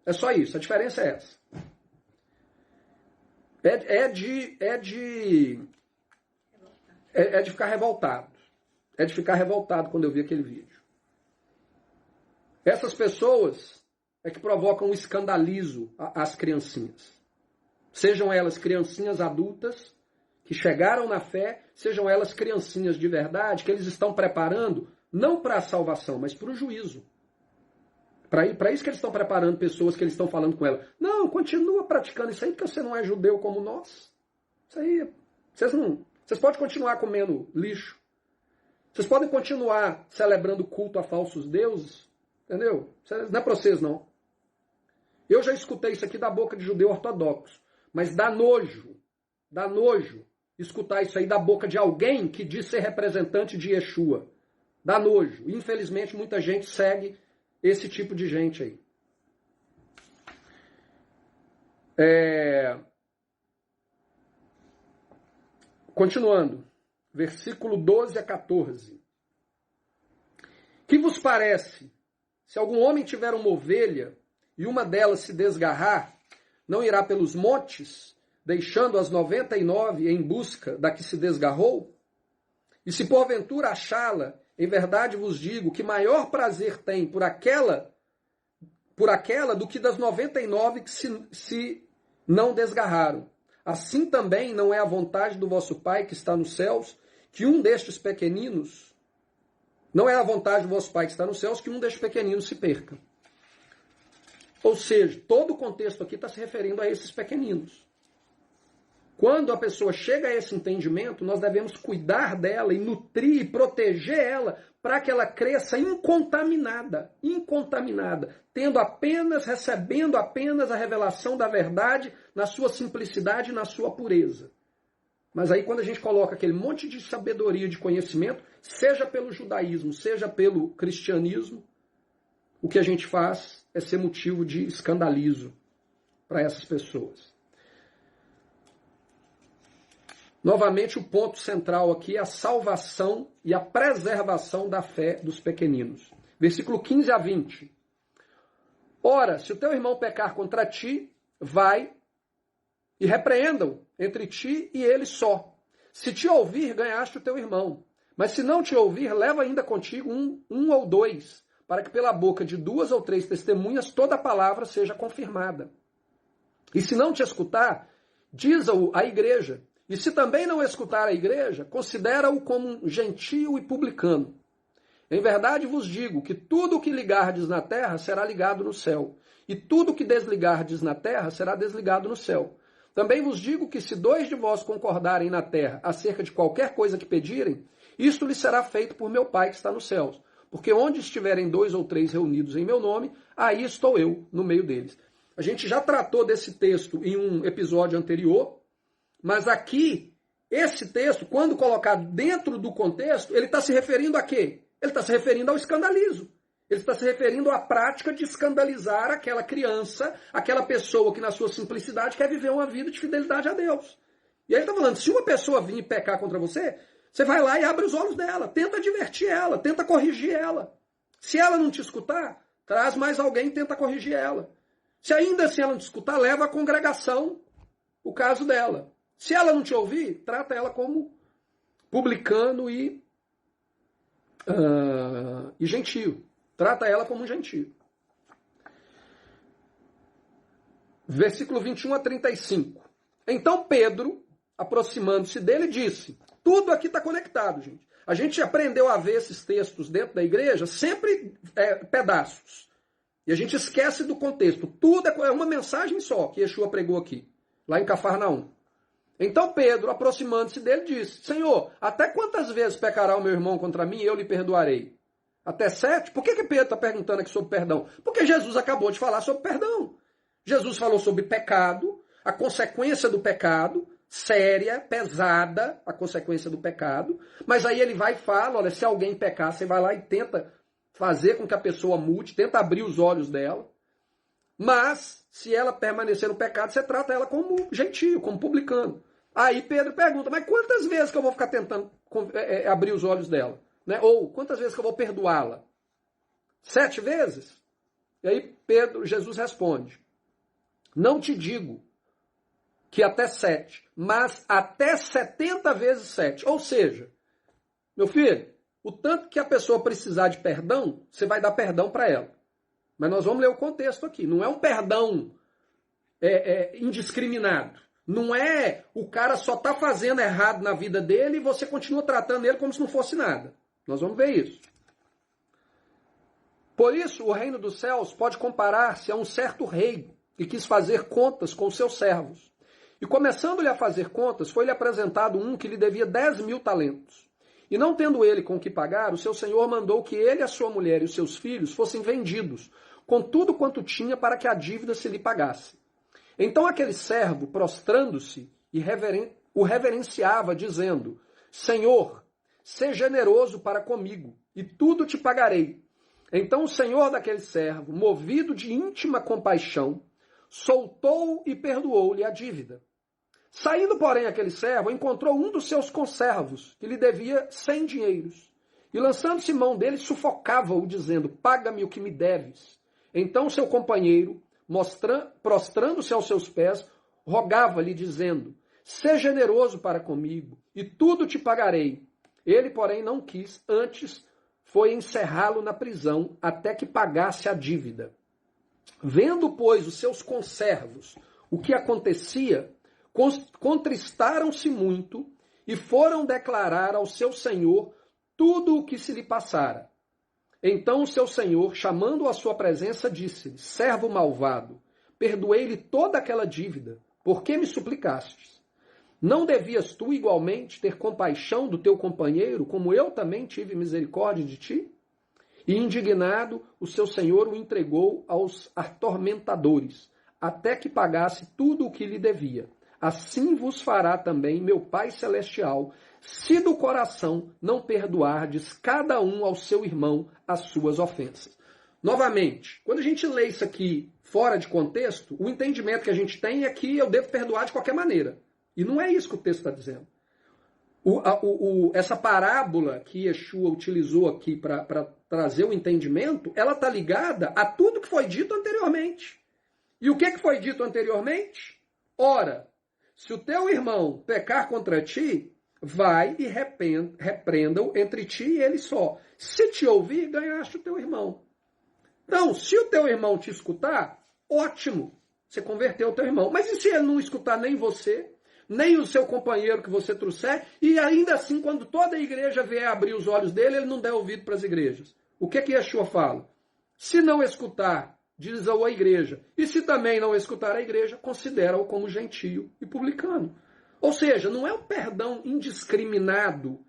É só isso, a diferença é essa. É de ficar revoltado. É de ficar revoltado quando eu vi aquele vídeo. Essas pessoas é que provocam um escandalizo às criancinhas. Sejam elas criancinhas adultas que chegaram na fé, sejam elas criancinhas de verdade, que eles estão preparando não para a salvação, mas para o juízo. Para isso que eles estão preparando pessoas que eles estão falando com ela. Não, continua praticando isso aí, porque você não é judeu como nós. Isso aí, vocês podem continuar comendo lixo. Vocês podem continuar celebrando culto a falsos deuses. Entendeu? Não é para vocês, não. Eu já escutei isso aqui da boca de judeu ortodoxo. Mas dá nojo. Dá nojo escutar isso aí da boca de alguém que diz ser representante de Yeshua. Dá nojo. Infelizmente, muita gente segue esse tipo de gente aí. Continuando. Versículo 12 a 14. Que vos parece, se algum homem tiver uma ovelha e uma delas se desgarrar, não irá pelos montes, deixando as 99 em busca da que se desgarrou? E se porventura achá-la, em verdade vos digo que maior prazer tem por aquela do que das 99 que se não desgarraram. Assim também não é a vontade do vosso Pai que está nos céus, que um destes pequeninos, não é a vontade do vosso Pai que está nos céus, que um destes pequeninos se perca. Ou seja, todo o contexto aqui está se referindo a esses pequeninos. Quando a pessoa chega a esse entendimento, nós devemos cuidar dela e nutrir e proteger ela para que ela cresça incontaminada, recebendo apenas a revelação da verdade na sua simplicidade e na sua pureza. Mas aí quando a gente coloca aquele monte de sabedoria, de conhecimento, seja pelo judaísmo, seja pelo cristianismo, o que a gente faz é ser motivo de escandalizo para essas pessoas. Novamente, o ponto central aqui é a salvação e a preservação da fé dos pequeninos. Versículo 15 a 20. Ora, se o teu irmão pecar contra ti, vai e repreenda-o entre ti e ele só. Se te ouvir, ganhaste o teu irmão. Mas se não te ouvir, leva ainda contigo um ou dois, para que pela boca de 2 ou 3 testemunhas toda a palavra seja confirmada. E se não te escutar, diz-o à igreja. E se também não escutar a igreja, considera-o como um gentio e publicano. Em verdade vos digo que tudo o que ligardes na terra será ligado no céu, e tudo o que desligardes na terra será desligado no céu. Também vos digo que se 2 de vós concordarem na terra acerca de qualquer coisa que pedirem, isto lhes será feito por meu Pai que está nos céus. Porque onde estiverem 2 ou 3 reunidos em meu nome, aí estou eu no meio deles. A gente já tratou desse texto em um episódio anterior, mas aqui, esse texto, quando colocado dentro do contexto, ele está se referindo a quê? Ele está se referindo ao escandalizo. Ele está se referindo à prática de escandalizar aquela criança, aquela pessoa que na sua simplicidade quer viver uma vida de fidelidade a Deus. E aí ele está falando, se uma pessoa vir pecar contra você, você vai lá e abre os olhos dela, tenta divertir ela, tenta corrigir ela. Se ela não te escutar, traz mais alguém e tenta corrigir ela. Se ainda assim ela não te escutar, leva à congregação o caso dela. Se ela não te ouvir, trata ela como publicano e gentio. Trata ela como um gentio. Versículo 21 a 35. Então Pedro, aproximando-se dele, disse, tudo aqui está conectado, gente. A gente aprendeu a ver esses textos dentro da igreja, sempre pedaços. E a gente esquece do contexto. Tudo é uma mensagem só que Yeshua pregou aqui, lá em Cafarnaum. Então Pedro, aproximando-se dele, disse, Senhor, até quantas vezes pecará o meu irmão contra mim e eu lhe perdoarei? Até 7? Por que Pedro está perguntando aqui sobre perdão? Porque Jesus acabou de falar sobre perdão. Jesus falou sobre pecado, a consequência do pecado, séria, pesada, a consequência do pecado. Mas aí ele vai e fala, olha, se alguém pecar, você vai lá e tenta fazer com que a pessoa mude, tenta abrir os olhos dela. Mas, se ela permanecer no pecado, você trata ela como gentio, como publicano. Aí Pedro pergunta, mas quantas vezes que eu vou ficar tentando abrir os olhos dela? Né? Ou quantas vezes que eu vou perdoá-la? 7 vezes? E aí Jesus responde, não te digo que até 7, mas até 70 vezes 7. Ou seja, meu filho, o tanto que a pessoa precisar de perdão, você vai dar perdão para ela. Mas nós vamos ler o contexto aqui. Não é um perdão indiscriminado. Não é o cara só está fazendo errado na vida dele e você continua tratando ele como se não fosse nada. Nós vamos ver isso. Por isso, o reino dos céus pode comparar-se a um certo rei que quis fazer contas com seus servos. E começando-lhe a fazer contas, foi-lhe apresentado um que lhe devia 10.000 talentos. E não tendo ele com que pagar, o seu senhor mandou que ele, a sua mulher e os seus filhos fossem vendidos, com tudo quanto tinha para que a dívida se lhe pagasse. Então aquele servo, prostrando-se e o reverenciava, dizendo: Senhor, sê generoso para comigo, e tudo te pagarei. Então o senhor daquele servo, movido de íntima compaixão, soltou e perdoou-lhe a dívida. Saindo, porém, aquele servo, encontrou um dos seus conservos, que lhe devia 100 dinheiros. E lançando-se mão dele, sufocava-o, dizendo: paga-me o que me deves. Então seu companheiro, prostrando-se aos seus pés, rogava-lhe, dizendo: sê generoso para comigo, e tudo te pagarei. Ele, porém, não quis, antes foi encerrá-lo na prisão, até que pagasse a dívida. Vendo, pois, os seus conservos o que acontecia, contristaram-se muito e foram declarar ao seu senhor tudo o que se lhe passara. Então o seu senhor, chamando-o à sua presença, disse-lhe: servo malvado, perdoei-lhe toda aquela dívida, por que me suplicastes? Não devias tu igualmente ter compaixão do teu companheiro, como eu também tive misericórdia de ti? E indignado, o seu senhor o entregou aos atormentadores, até que pagasse tudo o que lhe devia. Assim vos fará também meu Pai Celestial, se do coração não perdoardes cada um ao seu irmão as suas ofensas. Novamente, quando a gente lê isso aqui fora de contexto, o entendimento que a gente tem é que eu devo perdoar de qualquer maneira. E não é isso que o texto está dizendo. Essa parábola que Yeshua utilizou aqui para trazer o entendimento, ela está ligada a tudo que foi dito anteriormente. E o que foi dito anteriormente? Ora, se o teu irmão pecar contra ti, vai e repreenda-o entre ti e ele só. Se te ouvir, ganhaste o teu irmão. Então, se o teu irmão te escutar, ótimo, você converteu o teu irmão. Mas e se ele não escutar nem você, nem o seu companheiro que você trouxer, e ainda assim, quando toda a igreja vier abrir os olhos dele, ele não der ouvido para as igrejas? O que Yeshua fala? Se não escutar, diz-o à igreja. E se também não escutar a igreja, considera-o como gentio e publicano. Ou seja, não é um perdão indiscriminado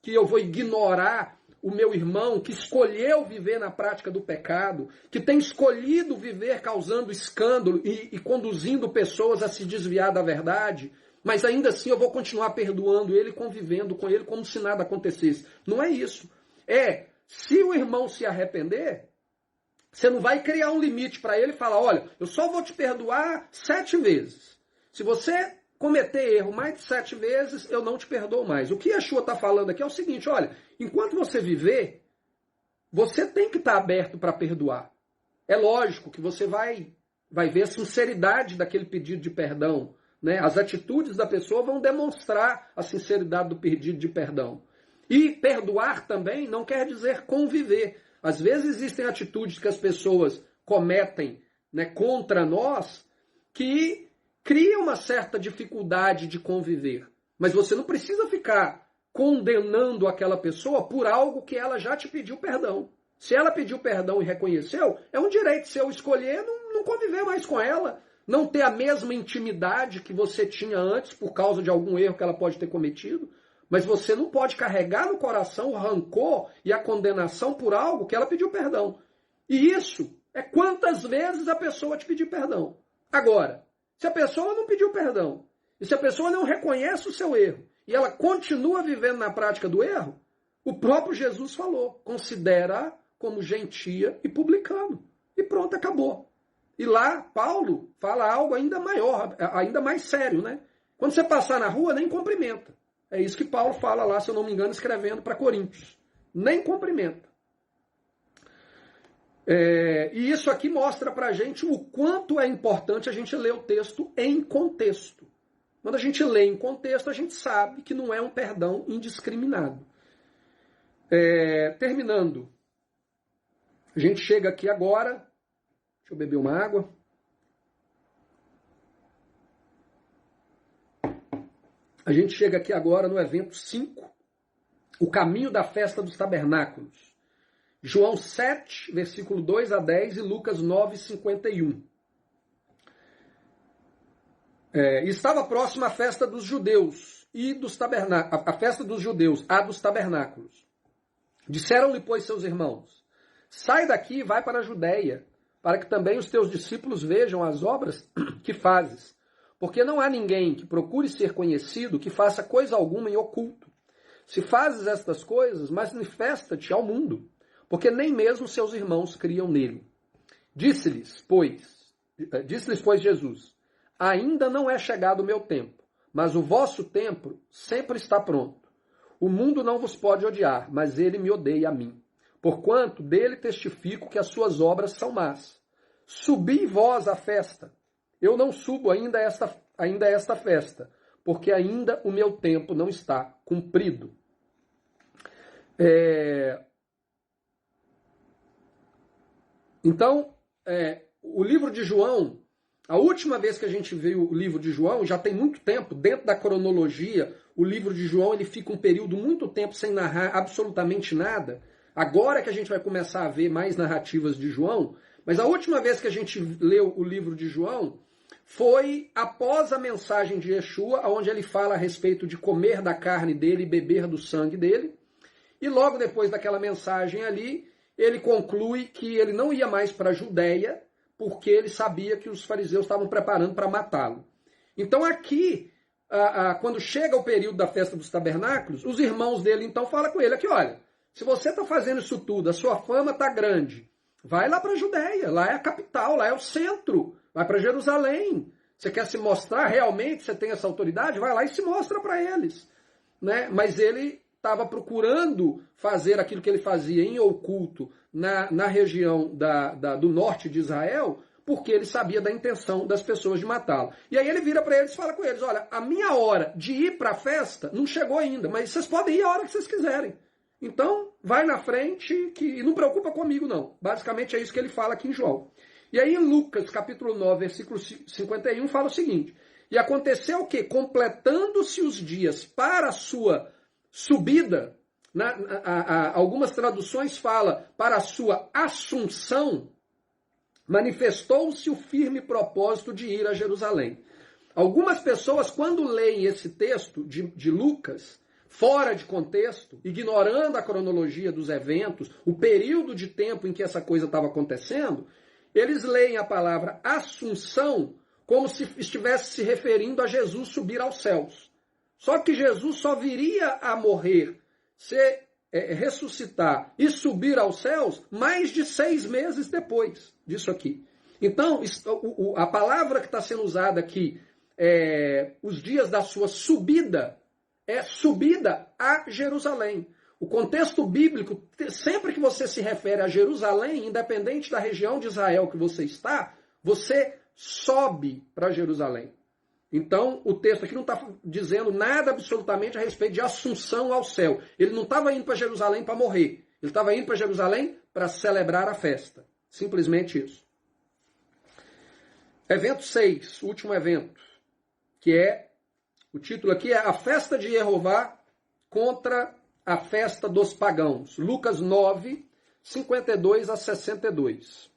que eu vou ignorar o meu irmão que escolheu viver na prática do pecado, que tem escolhido viver causando escândalo e conduzindo pessoas a se desviar da verdade, mas ainda assim eu vou continuar perdoando ele, convivendo com ele como se nada acontecesse. Não é isso. Se o irmão se arrepender, você não vai criar um limite para ele e falar: olha, eu só vou te perdoar 7 vezes. Se você cometer erro mais de 7 vezes, eu não te perdoo mais. O que Yeshua está falando aqui é o seguinte: olha, enquanto você viver, você tem que estar aberto para perdoar. É lógico que você vai ver a sinceridade daquele pedido de perdão, né? As atitudes da pessoa vão demonstrar a sinceridade do pedido de perdão. E perdoar também não quer dizer conviver. Às vezes existem atitudes que as pessoas cometem, né, contra nós, que cria uma certa dificuldade de conviver. Mas você não precisa ficar condenando aquela pessoa por algo que ela já te pediu perdão. Se ela pediu perdão e reconheceu, é um direito seu escolher não conviver mais com ela, não ter a mesma intimidade que você tinha antes por causa de algum erro que ela pode ter cometido. Mas você não pode carregar no coração o rancor e a condenação por algo que ela pediu perdão. E isso é quantas vezes a pessoa te pediu perdão. Agora, se a pessoa não pediu perdão, e se a pessoa não reconhece o seu erro, e ela continua vivendo na prática do erro, o próprio Jesus falou: considera como gentia e publicano. E pronto, acabou. E lá, Paulo fala algo ainda maior, ainda mais sério, né? Quando você passar na rua, nem cumprimenta. É isso que Paulo fala lá, se eu não me engano, escrevendo para Coríntios. Nem cumprimenta. E isso aqui mostra para a gente o quanto é importante a gente ler o texto em contexto. Quando a gente lê em contexto, a gente sabe que não é um perdão indiscriminado. Terminando. A gente chega aqui agora. Deixa eu beber uma água. A gente chega aqui agora no evento 5, o caminho da festa dos tabernáculos. João 7, versículo 2 a 10 e Lucas 9, 51. Estava próxima a festa dos judeus e dos tabernáculos, a festa dos judeus, a dos tabernáculos. Disseram-lhe, pois, seus irmãos: sai daqui e vai para a Judéia, para que também os teus discípulos vejam as obras que fazes. porque não há ninguém que procure ser conhecido que faça coisa alguma em oculto. Se fazes estas coisas, manifesta-te ao mundo, porque nem mesmo seus irmãos criam nele. Disse-lhes, pois Jesus, ainda não é chegado o meu tempo, mas o vosso tempo sempre está pronto. O mundo não vos pode odiar, mas ele me odeia a mim. Porquanto dele testifico que as suas obras são más. Subi vós à festa. Eu não subo ainda esta festa, porque ainda o meu tempo não está cumprido. Então, o livro de João, a última vez que a gente viu o livro de João, já tem muito tempo, dentro da cronologia, o livro de João ele fica um período muito tempo sem narrar absolutamente nada. Agora que a gente vai começar a ver mais narrativas de João, mas a última vez que a gente leu o livro de João foi após a mensagem de Yeshua, onde ele fala a respeito de comer da carne dele e beber do sangue dele. E logo depois daquela mensagem ali, ele conclui que ele não ia mais para a Judéia, porque ele sabia que os fariseus estavam preparando para matá-lo. Então aqui, quando chega o período da festa dos tabernáculos, os irmãos dele então falam com ele aqui, olha, se você está fazendo isso tudo, a sua fama está grande, vai lá para a Judéia, lá é a capital, lá é o centro, vai para Jerusalém. Você quer se mostrar realmente, você tem essa autoridade? Vai lá e se mostra para eles. Né? Mas ele estava procurando fazer aquilo que ele fazia em oculto na região do norte de Israel, porque ele sabia da intenção das pessoas de matá-lo. E aí ele vira para eles e fala com eles, olha, a minha hora de ir para a festa não chegou ainda, mas vocês podem ir a hora que vocês quiserem. Então, vai na frente e não preocupa comigo não. Basicamente é isso que ele fala aqui em João. E aí em Lucas, capítulo 9, versículo 51, fala o seguinte, e aconteceu o quê? Completando-se os dias para a sua subida, algumas traduções falam para a sua assunção, manifestou-se o firme propósito de ir a Jerusalém. Algumas pessoas, quando leem esse texto de Lucas, fora de contexto, ignorando a cronologia dos eventos, o período de tempo em que essa coisa estava acontecendo, eles leem a palavra assunção como se estivesse se referindo a Jesus subir aos céus. Só que Jesus só viria a morrer, ressuscitar e subir aos céus mais de 6 meses depois disso aqui. Então, a palavra que está sendo usada aqui, os dias da sua subida, é subida a Jerusalém. O contexto bíblico, sempre que você se refere a Jerusalém, independente da região de Israel que você está, você sobe para Jerusalém. Então, o texto aqui não está dizendo nada absolutamente a respeito de assunção ao céu. Ele não estava indo para Jerusalém para morrer. Ele estava indo para Jerusalém para celebrar a festa. Simplesmente isso. Evento 6, o último evento, o título aqui é A Festa de Jeová contra a Festa dos Pagãos. Lucas 9, 52 a 62.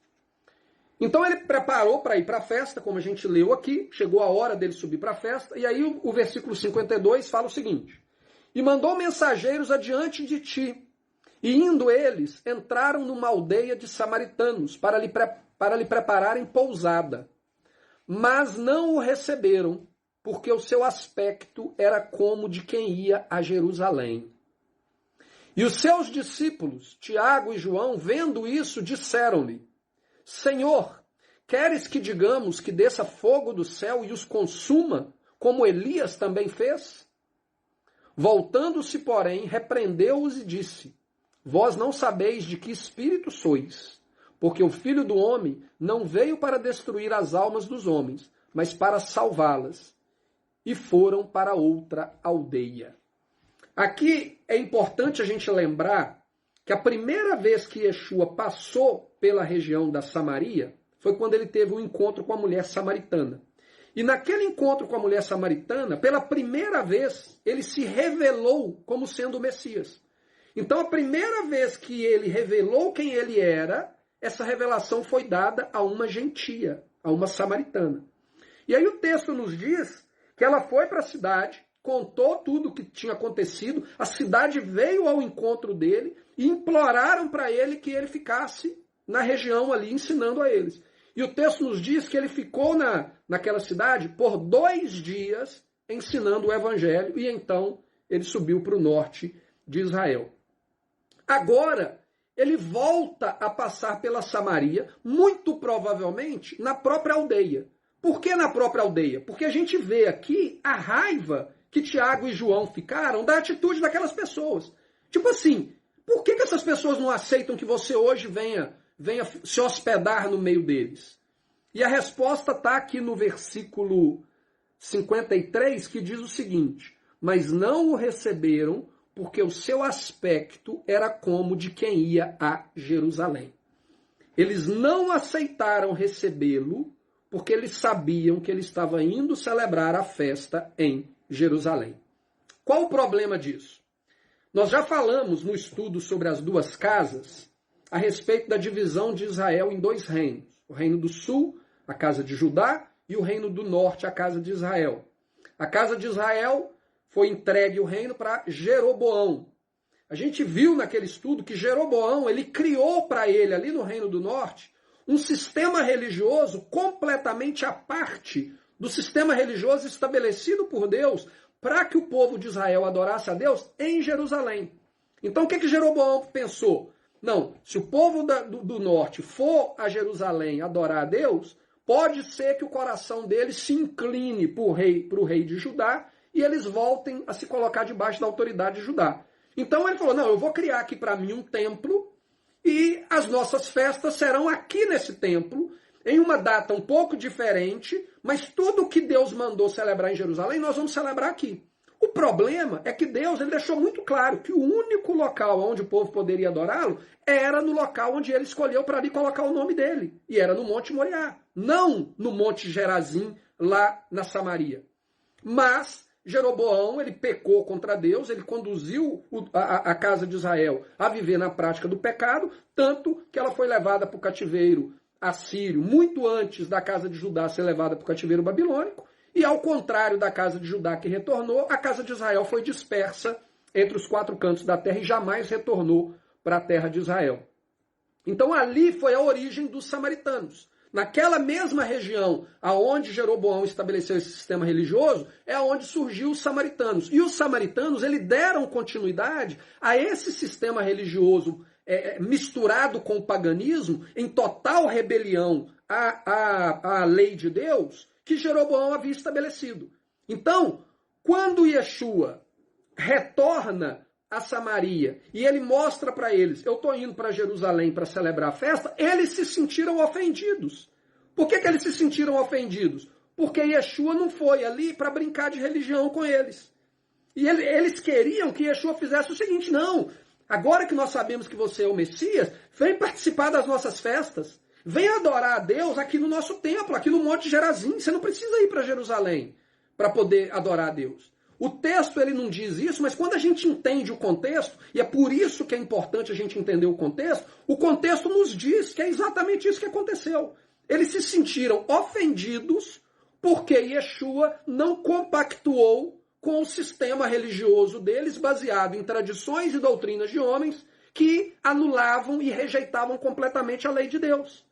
Então ele preparou para ir para a festa, como a gente leu aqui, chegou a hora dele subir para a festa, e aí o versículo 52 fala o seguinte, e mandou mensageiros adiante de ti, e indo eles, entraram numa aldeia de samaritanos, para lhe prepararem pousada, mas não o receberam, porque o seu aspecto era como de quem ia a Jerusalém. E os seus discípulos, Tiago e João, vendo isso, disseram-lhe, Senhor, queres que digamos que desça fogo do céu e os consuma, como Elias também fez? Voltando-se, porém, repreendeu-os e disse, vós não sabeis de que espírito sois, porque o Filho do Homem não veio para destruir as almas dos homens, mas para salvá-las. E foram para outra aldeia. Aqui é importante a gente lembrar que a primeira vez que Yeshua passou pela região da Samaria foi quando ele teve um encontro com a mulher samaritana. E naquele encontro com a mulher samaritana, pela primeira vez, ele se revelou como sendo o Messias. Então, a primeira vez que ele revelou quem ele era, essa revelação foi dada a uma gentia, a uma samaritana. E aí o texto nos diz que ela foi para a cidade, contou tudo o que tinha acontecido, a cidade veio ao encontro dele e imploraram para ele que ele ficasse na região ali ensinando a eles. E o texto nos diz que ele ficou naquela cidade por 2 dias ensinando o evangelho e então ele subiu para o norte de Israel. Agora, ele volta a passar pela Samaria, muito provavelmente na própria aldeia. Por que na própria aldeia? Porque a gente vê aqui a raiva que Tiago e João ficaram da atitude daquelas pessoas. Tipo assim, por que essas pessoas não aceitam que você hoje venha se hospedar no meio deles? E a resposta está aqui no versículo 53, que diz o seguinte: mas não o receberam porque o seu aspecto era como de quem ia a Jerusalém. Eles não aceitaram recebê-lo porque eles sabiam que ele estava indo celebrar a festa em Jerusalém. Qual o problema disso? Nós já falamos no estudo sobre as 2 casas a respeito da divisão de Israel em 2 reinos. O reino do sul, a casa de Judá, e o reino do norte, a casa de Israel. A casa de Israel foi entregue o reino para Jeroboão. A gente viu naquele estudo que Jeroboão, ele criou para ele, ali no reino do norte, um sistema religioso completamente à parte do sistema religioso estabelecido por Deus para que o povo de Israel adorasse a Deus em Jerusalém. Então o que Jeroboão pensou? Não, se o povo do norte for a Jerusalém adorar a Deus, pode ser que o coração deles se incline para o rei de Judá e eles voltem a se colocar debaixo da autoridade de Judá. Então ele falou, não, eu vou criar aqui para mim um templo e as nossas festas serão aqui nesse templo, em uma data um pouco diferente, mas tudo que Deus mandou celebrar em Jerusalém, nós vamos celebrar aqui. O problema é que Deus ele deixou muito claro que o único local onde o povo poderia adorá-lo era no local onde ele escolheu para ali colocar o nome dele. E era no Monte Moriá, não no Monte Gerazim, lá na Samaria. Mas Jeroboão, ele pecou contra Deus, ele conduziu a casa de Israel a viver na prática do pecado, tanto que ela foi levada para o cativeiro assírio, muito antes da casa de Judá ser levada para o cativeiro babilônico, e ao contrário da casa de Judá que retornou, a casa de Israel foi dispersa entre os 4 cantos da terra e jamais retornou para a terra de Israel. Então ali foi a origem dos samaritanos. Naquela mesma região aonde Jeroboão estabeleceu esse sistema religioso, é onde surgiu os samaritanos. E os samaritanos, eles deram continuidade a esse sistema religioso misturado com o paganismo, em total rebelião à lei de Deus, que Jeroboão havia estabelecido. Então, quando Yeshua retorna a Samaria e ele mostra para eles, eu estou indo para Jerusalém para celebrar a festa, eles se sentiram ofendidos. Por que eles se sentiram ofendidos? Porque Yeshua não foi ali para brincar de religião com eles. E eles queriam que Yeshua fizesse o seguinte, não, agora que nós sabemos que você é o Messias, vem participar das nossas festas. Vem adorar a Deus aqui no nosso templo, aqui no Monte Gerazim. Você não precisa ir para Jerusalém para poder adorar a Deus. O texto ele não diz isso, mas quando a gente entende o contexto, e é por isso que é importante a gente entender o contexto nos diz que é exatamente isso que aconteceu. Eles se sentiram ofendidos porque Yeshua não compactuou com o sistema religioso deles, baseado em tradições e doutrinas de homens que anulavam e rejeitavam completamente a lei de Deus.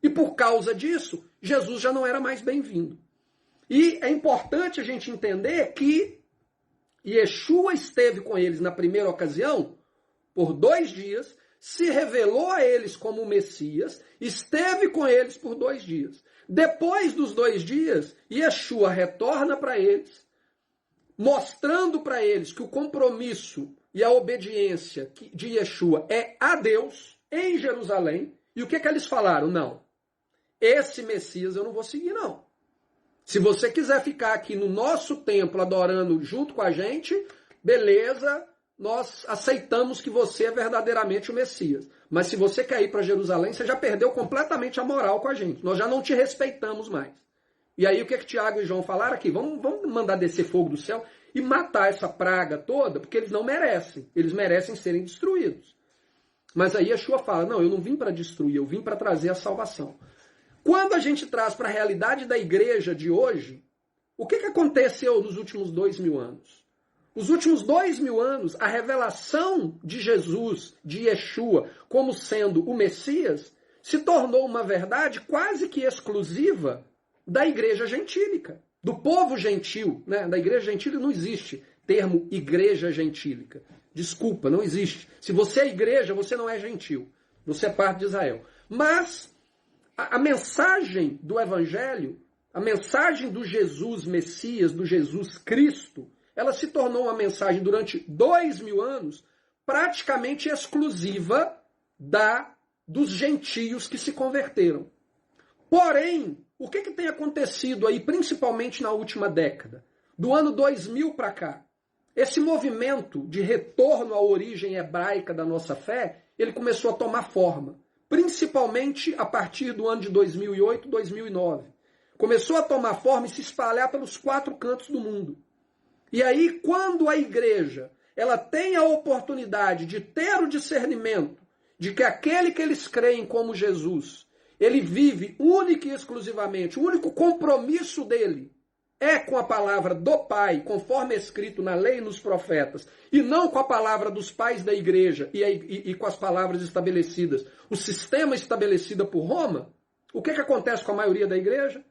E por causa disso, Jesus já não era mais bem-vindo. E é importante a gente entender que Yeshua esteve com eles na primeira ocasião por 2 dias, se revelou a eles como o Messias, esteve com eles por 2 dias. Depois dos 2 dias, Yeshua retorna para eles, mostrando para eles que o compromisso e a obediência de Yeshua é a Deus em Jerusalém. E o que eles falaram? Não, esse Messias eu não vou seguir, não. Se você quiser ficar aqui no nosso templo adorando junto com a gente, beleza, nós aceitamos que você é verdadeiramente o Messias. Mas se você quer ir para Jerusalém, você já perdeu completamente a moral com a gente. Nós já não te respeitamos mais. E aí o que Tiago e João falaram aqui? Vamos mandar descer fogo do céu e matar essa praga toda, porque eles não merecem. Eles merecem serem destruídos. Mas aí Yeshua fala, não, eu não vim para destruir, eu vim para trazer a salvação. Quando a gente traz para a realidade da igreja de hoje, o que aconteceu nos últimos 2000 anos? Os últimos 2000 anos, a revelação de Jesus, de Yeshua, como sendo o Messias, se tornou uma verdade quase que exclusiva da igreja gentílica, do povo gentil, né? Da igreja gentílica não existe termo igreja gentílica. Desculpa, não existe. Se você é igreja, você não é gentil. Você é parte de Israel. Mas a mensagem do Evangelho, a mensagem do Jesus Messias, do Jesus Cristo, ela se tornou uma mensagem durante 2000 anos praticamente exclusiva dos gentios que se converteram. Porém, o que tem acontecido aí, principalmente na última década? Do ano 2000 para cá, esse movimento de retorno à origem hebraica da nossa fé, ele começou a tomar forma. Principalmente a partir do ano de 2008, 2009. Começou a tomar forma e se espalhar pelos 4 cantos do mundo. E aí, quando a igreja ela tem a oportunidade de ter o discernimento de que aquele que eles creem como Jesus, ele vive única e exclusivamente, o único compromisso dele é com a palavra do Pai, conforme é escrito na lei e nos profetas, e não com a palavra dos pais da igreja e com as palavras estabelecidas, o sistema estabelecido por Roma, o que acontece com a maioria da igreja?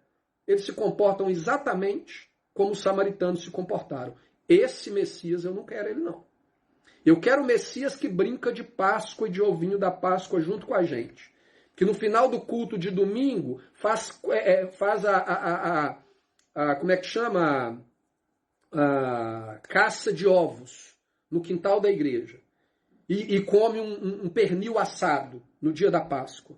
Eles se comportam exatamente como os samaritanos se comportaram. Esse Messias eu não quero ele não. Eu quero o Messias que brinca de Páscoa e de ovinho da Páscoa junto com a gente. Que no final do culto de domingo faz como é que chama? A caça de ovos no quintal da igreja. E come um pernil assado no dia da Páscoa.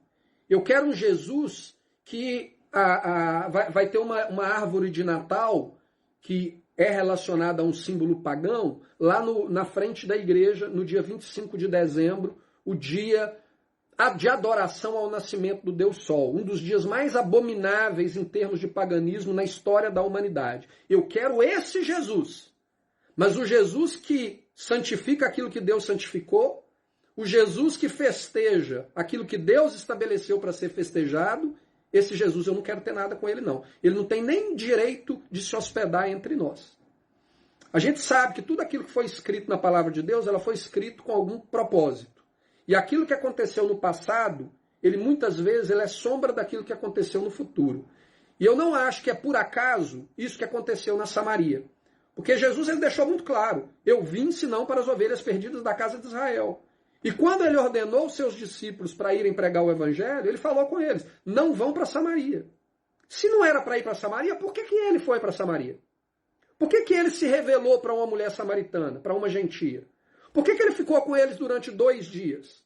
Eu quero um Jesus que vai ter uma árvore de Natal que é relacionada a um símbolo pagão lá na frente da igreja no dia 25 de dezembro, o dia de adoração ao nascimento do Deus Sol, um dos dias mais abomináveis em termos de paganismo na história da humanidade. Eu quero esse Jesus, mas o Jesus que santifica aquilo que Deus santificou, o Jesus que festeja aquilo que Deus estabeleceu para ser festejado, esse Jesus eu não quero ter nada com ele não. Ele não tem nem direito de se hospedar entre nós. A gente sabe que tudo aquilo que foi escrito na palavra de Deus, ela foi escrito com algum propósito. E aquilo que aconteceu no passado, muitas vezes ele é sombra daquilo que aconteceu no futuro. E eu não acho que é por acaso isso que aconteceu na Samaria. Porque Jesus ele deixou muito claro, eu vim senão para as ovelhas perdidas da casa de Israel. E quando ele ordenou os seus discípulos para irem pregar o evangelho, ele falou com eles, não vão para Samaria. Se não era para ir para Samaria, por que ele foi para Samaria? Por que ele se revelou para uma mulher samaritana, para uma gentia? Por que ele ficou com eles durante 2 dias?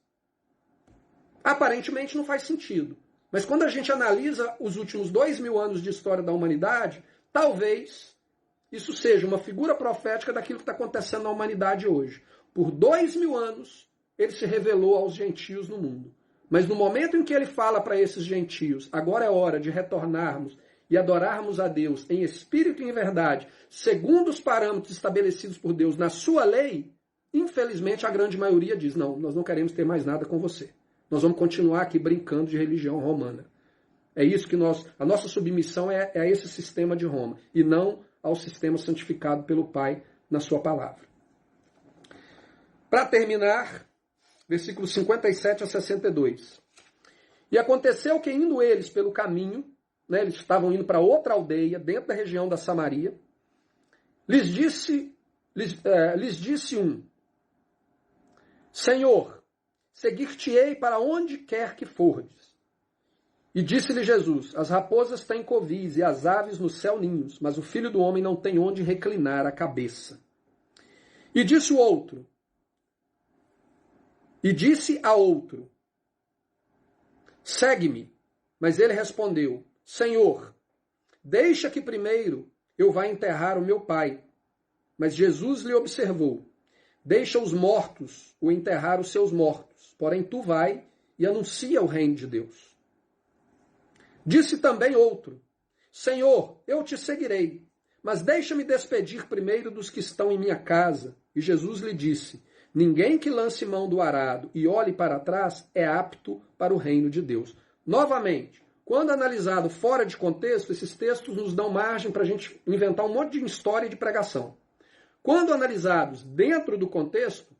Aparentemente não faz sentido. Mas quando a gente analisa os últimos 2000 anos de história da humanidade, talvez isso seja uma figura profética daquilo que está acontecendo na humanidade hoje. Por 2000 anos, ele se revelou aos gentios no mundo. Mas no momento em que ele fala para esses gentios, agora é hora de retornarmos e adorarmos a Deus em espírito e em verdade, segundo os parâmetros estabelecidos por Deus na sua lei, infelizmente a grande maioria diz, não, nós não queremos ter mais nada com você. Nós vamos continuar aqui brincando de religião romana. É isso que a nossa submissão é a esse sistema de Roma, e não ao sistema santificado pelo Pai na sua palavra. Para terminar, versículos 57 a 62. E aconteceu que indo eles pelo caminho, né, eles estavam indo para outra aldeia, dentro da região da Samaria, lhes disse um, Senhor, seguir-te-ei para onde quer que fordes. E disse-lhe Jesus, as raposas têm covis e as aves no céu ninhos, mas o Filho do Homem não tem onde reclinar a cabeça. E disse a outro, segue-me. Mas ele respondeu, Senhor, deixa que primeiro eu vá enterrar o meu pai. Mas Jesus lhe observou, deixa os mortos o enterrar os seus mortos, porém tu vai e anuncia o reino de Deus. Disse também outro, Senhor, eu te seguirei, mas deixa-me despedir primeiro dos que estão em minha casa. E Jesus lhe disse, ninguém que lance mão do arado e olhe para trás é apto para o reino de Deus. Novamente, quando analisado fora de contexto, esses textos nos dão margem para a gente inventar um monte de história de pregação. Quando analisados dentro do contexto,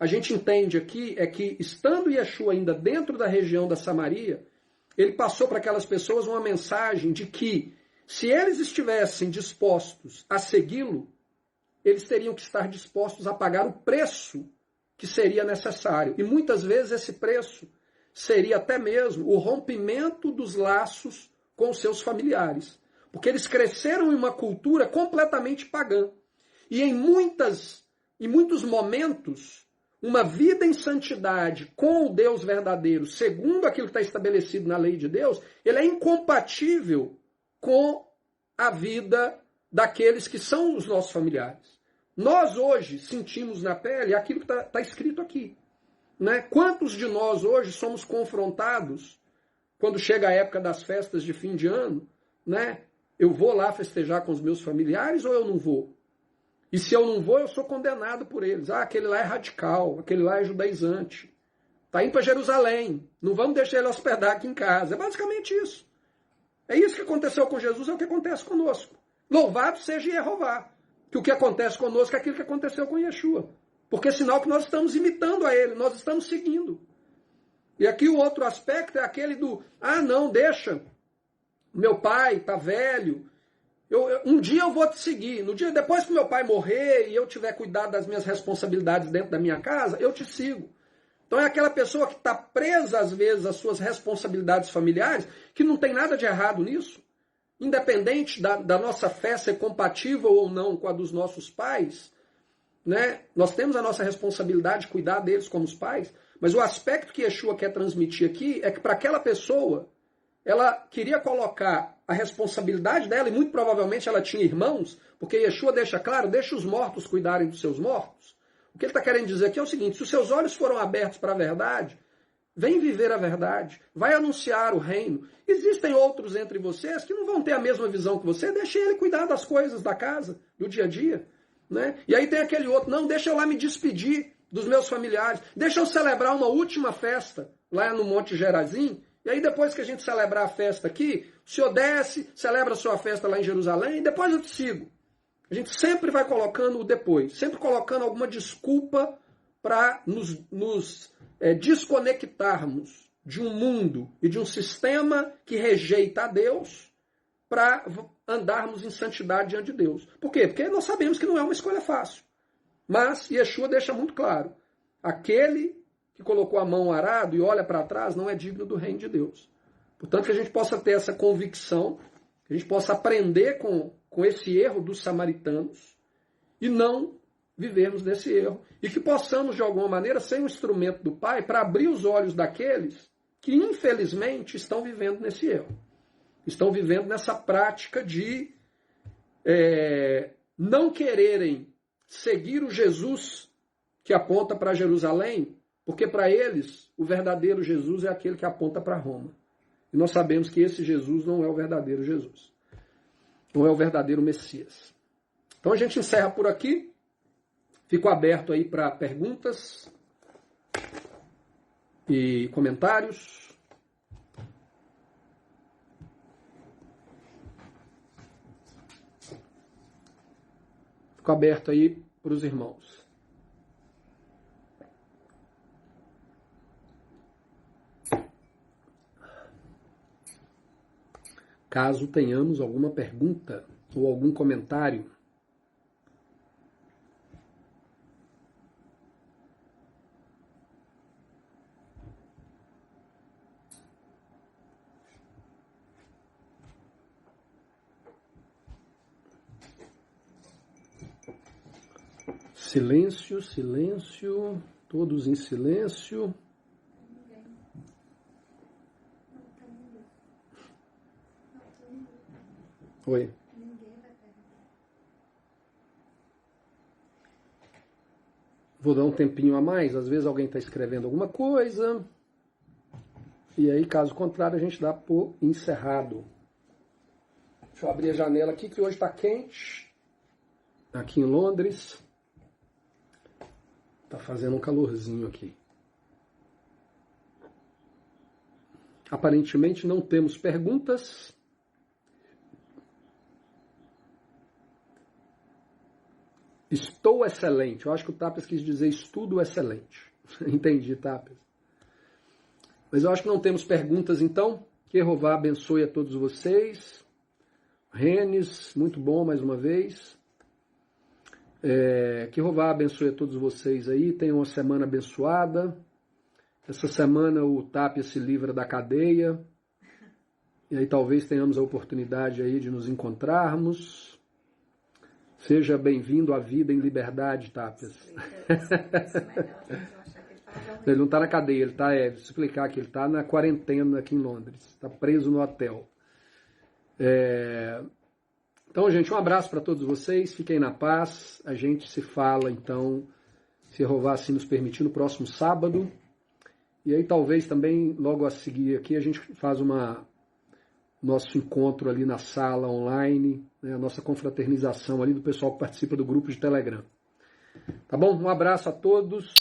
a gente entende aqui é que, estando Yeshua ainda dentro da região da Samaria, ele passou para aquelas pessoas uma mensagem de que, se eles estivessem dispostos a segui-lo, eles teriam que estar dispostos a pagar o preço que seria necessário. E muitas vezes esse preço seria até mesmo o rompimento dos laços com os seus familiares. Porque eles cresceram em uma cultura completamente pagã. E em muitos momentos, uma vida em santidade com o Deus verdadeiro, segundo aquilo que está estabelecido na lei de Deus, ele é incompatível com a vida daqueles que são os nossos familiares. Nós hoje sentimos na pele aquilo que está escrito aqui. Né? Quantos de nós hoje somos confrontados, quando chega a época das festas de fim de ano, né? Eu vou lá festejar com os meus familiares ou eu não vou? E se eu não vou, eu sou condenado por eles. Ah, aquele lá é radical, aquele lá é judaizante. Está indo para Jerusalém, não vamos deixar ele hospedar aqui em casa. É basicamente isso. É isso que aconteceu com Jesus, é o que acontece conosco. Louvado seja Jeová, que o que acontece conosco é aquilo que aconteceu com Yeshua. Porque é sinal que nós estamos imitando a ele, nós estamos seguindo. E aqui o outro aspecto é aquele do, não, deixa, meu pai está velho, um dia eu vou te seguir, depois que meu pai morrer e eu tiver cuidado das minhas responsabilidades dentro da minha casa, eu te sigo. Então é aquela pessoa que está presa às vezes às suas responsabilidades familiares, que não tem nada de errado nisso. Independente da nossa fé ser compatível ou não com a dos nossos pais, né? Nós temos a nossa responsabilidade de cuidar deles como os pais, mas o aspecto que Yeshua quer transmitir aqui é que para aquela pessoa, ela queria colocar a responsabilidade dela, e muito provavelmente ela tinha irmãos, porque Yeshua deixa claro, deixa os mortos cuidarem dos seus mortos. O que ele está querendo dizer aqui é o seguinte, se os seus olhos foram abertos para a verdade, vem viver a verdade, vai anunciar o reino. Existem outros entre vocês que não vão ter a mesma visão que você, deixe ele cuidar das coisas da casa, do dia a dia. Né? E aí tem aquele outro, não, deixa eu lá me despedir dos meus familiares, deixa eu celebrar uma última festa lá no Monte Gerazim, e aí depois que a gente celebrar a festa aqui, o senhor desce, celebra a sua festa lá em Jerusalém, e depois eu te sigo. A gente sempre vai colocando o depois, sempre colocando alguma desculpa para nos desconectarmos de um mundo e de um sistema que rejeita a Deus para andarmos em santidade diante de Deus. Por quê? Porque nós sabemos que não é uma escolha fácil. Mas Yeshua deixa muito claro, aquele que colocou a mão no arado e olha para trás não é digno do reino de Deus. Portanto, que a gente possa ter essa convicção, que a gente possa aprender com esse erro dos samaritanos e não vivermos nesse erro. E que possamos, de alguma maneira, ser um instrumento do Pai para abrir os olhos daqueles que, infelizmente, estão vivendo nesse erro. Estão vivendo nessa prática de não quererem seguir o Jesus que aponta para Jerusalém, porque para eles o verdadeiro Jesus é aquele que aponta para Roma. E nós sabemos que esse Jesus não é o verdadeiro Jesus. Não é o verdadeiro Messias. Então a gente encerra por aqui. Fico aberto aí para perguntas e comentários. Fico aberto aí para os irmãos. Caso tenhamos alguma pergunta ou algum comentário, silêncio, silêncio, todos em silêncio. Oi. Vou dar um tempinho a mais, às vezes alguém está escrevendo alguma coisa. E aí, caso contrário, a gente dá por encerrado. Deixa eu abrir a janela aqui, que hoje está quente. Aqui em Londres. Está fazendo um calorzinho aqui. Aparentemente não temos perguntas. Estou excelente. Eu acho que o Tapas quis dizer estudo excelente. Entendi, Tapas. Mas eu acho que não temos perguntas, então. Que Jeová abençoe a todos vocês. Renes, muito bom mais uma vez. Que Jeová abençoe a todos vocês aí. Tenham uma semana abençoada. Essa semana o Tapia se livra da cadeia. E aí talvez tenhamos a oportunidade aí de nos encontrarmos. Seja bem-vindo à vida em liberdade, Tapias. Ele não está na cadeia, ele está, vou explicar que ele está na quarentena aqui em Londres. Está preso no hotel. Então, gente, um abraço para todos vocês. Fiquem na paz. A gente se fala, então, se Jeová assim nos permitir, no próximo sábado. E aí talvez também, logo a seguir aqui, a gente faz nosso encontro ali na sala online, né, a nossa confraternização ali do pessoal que participa do grupo de Telegram. Tá bom? Um abraço a todos.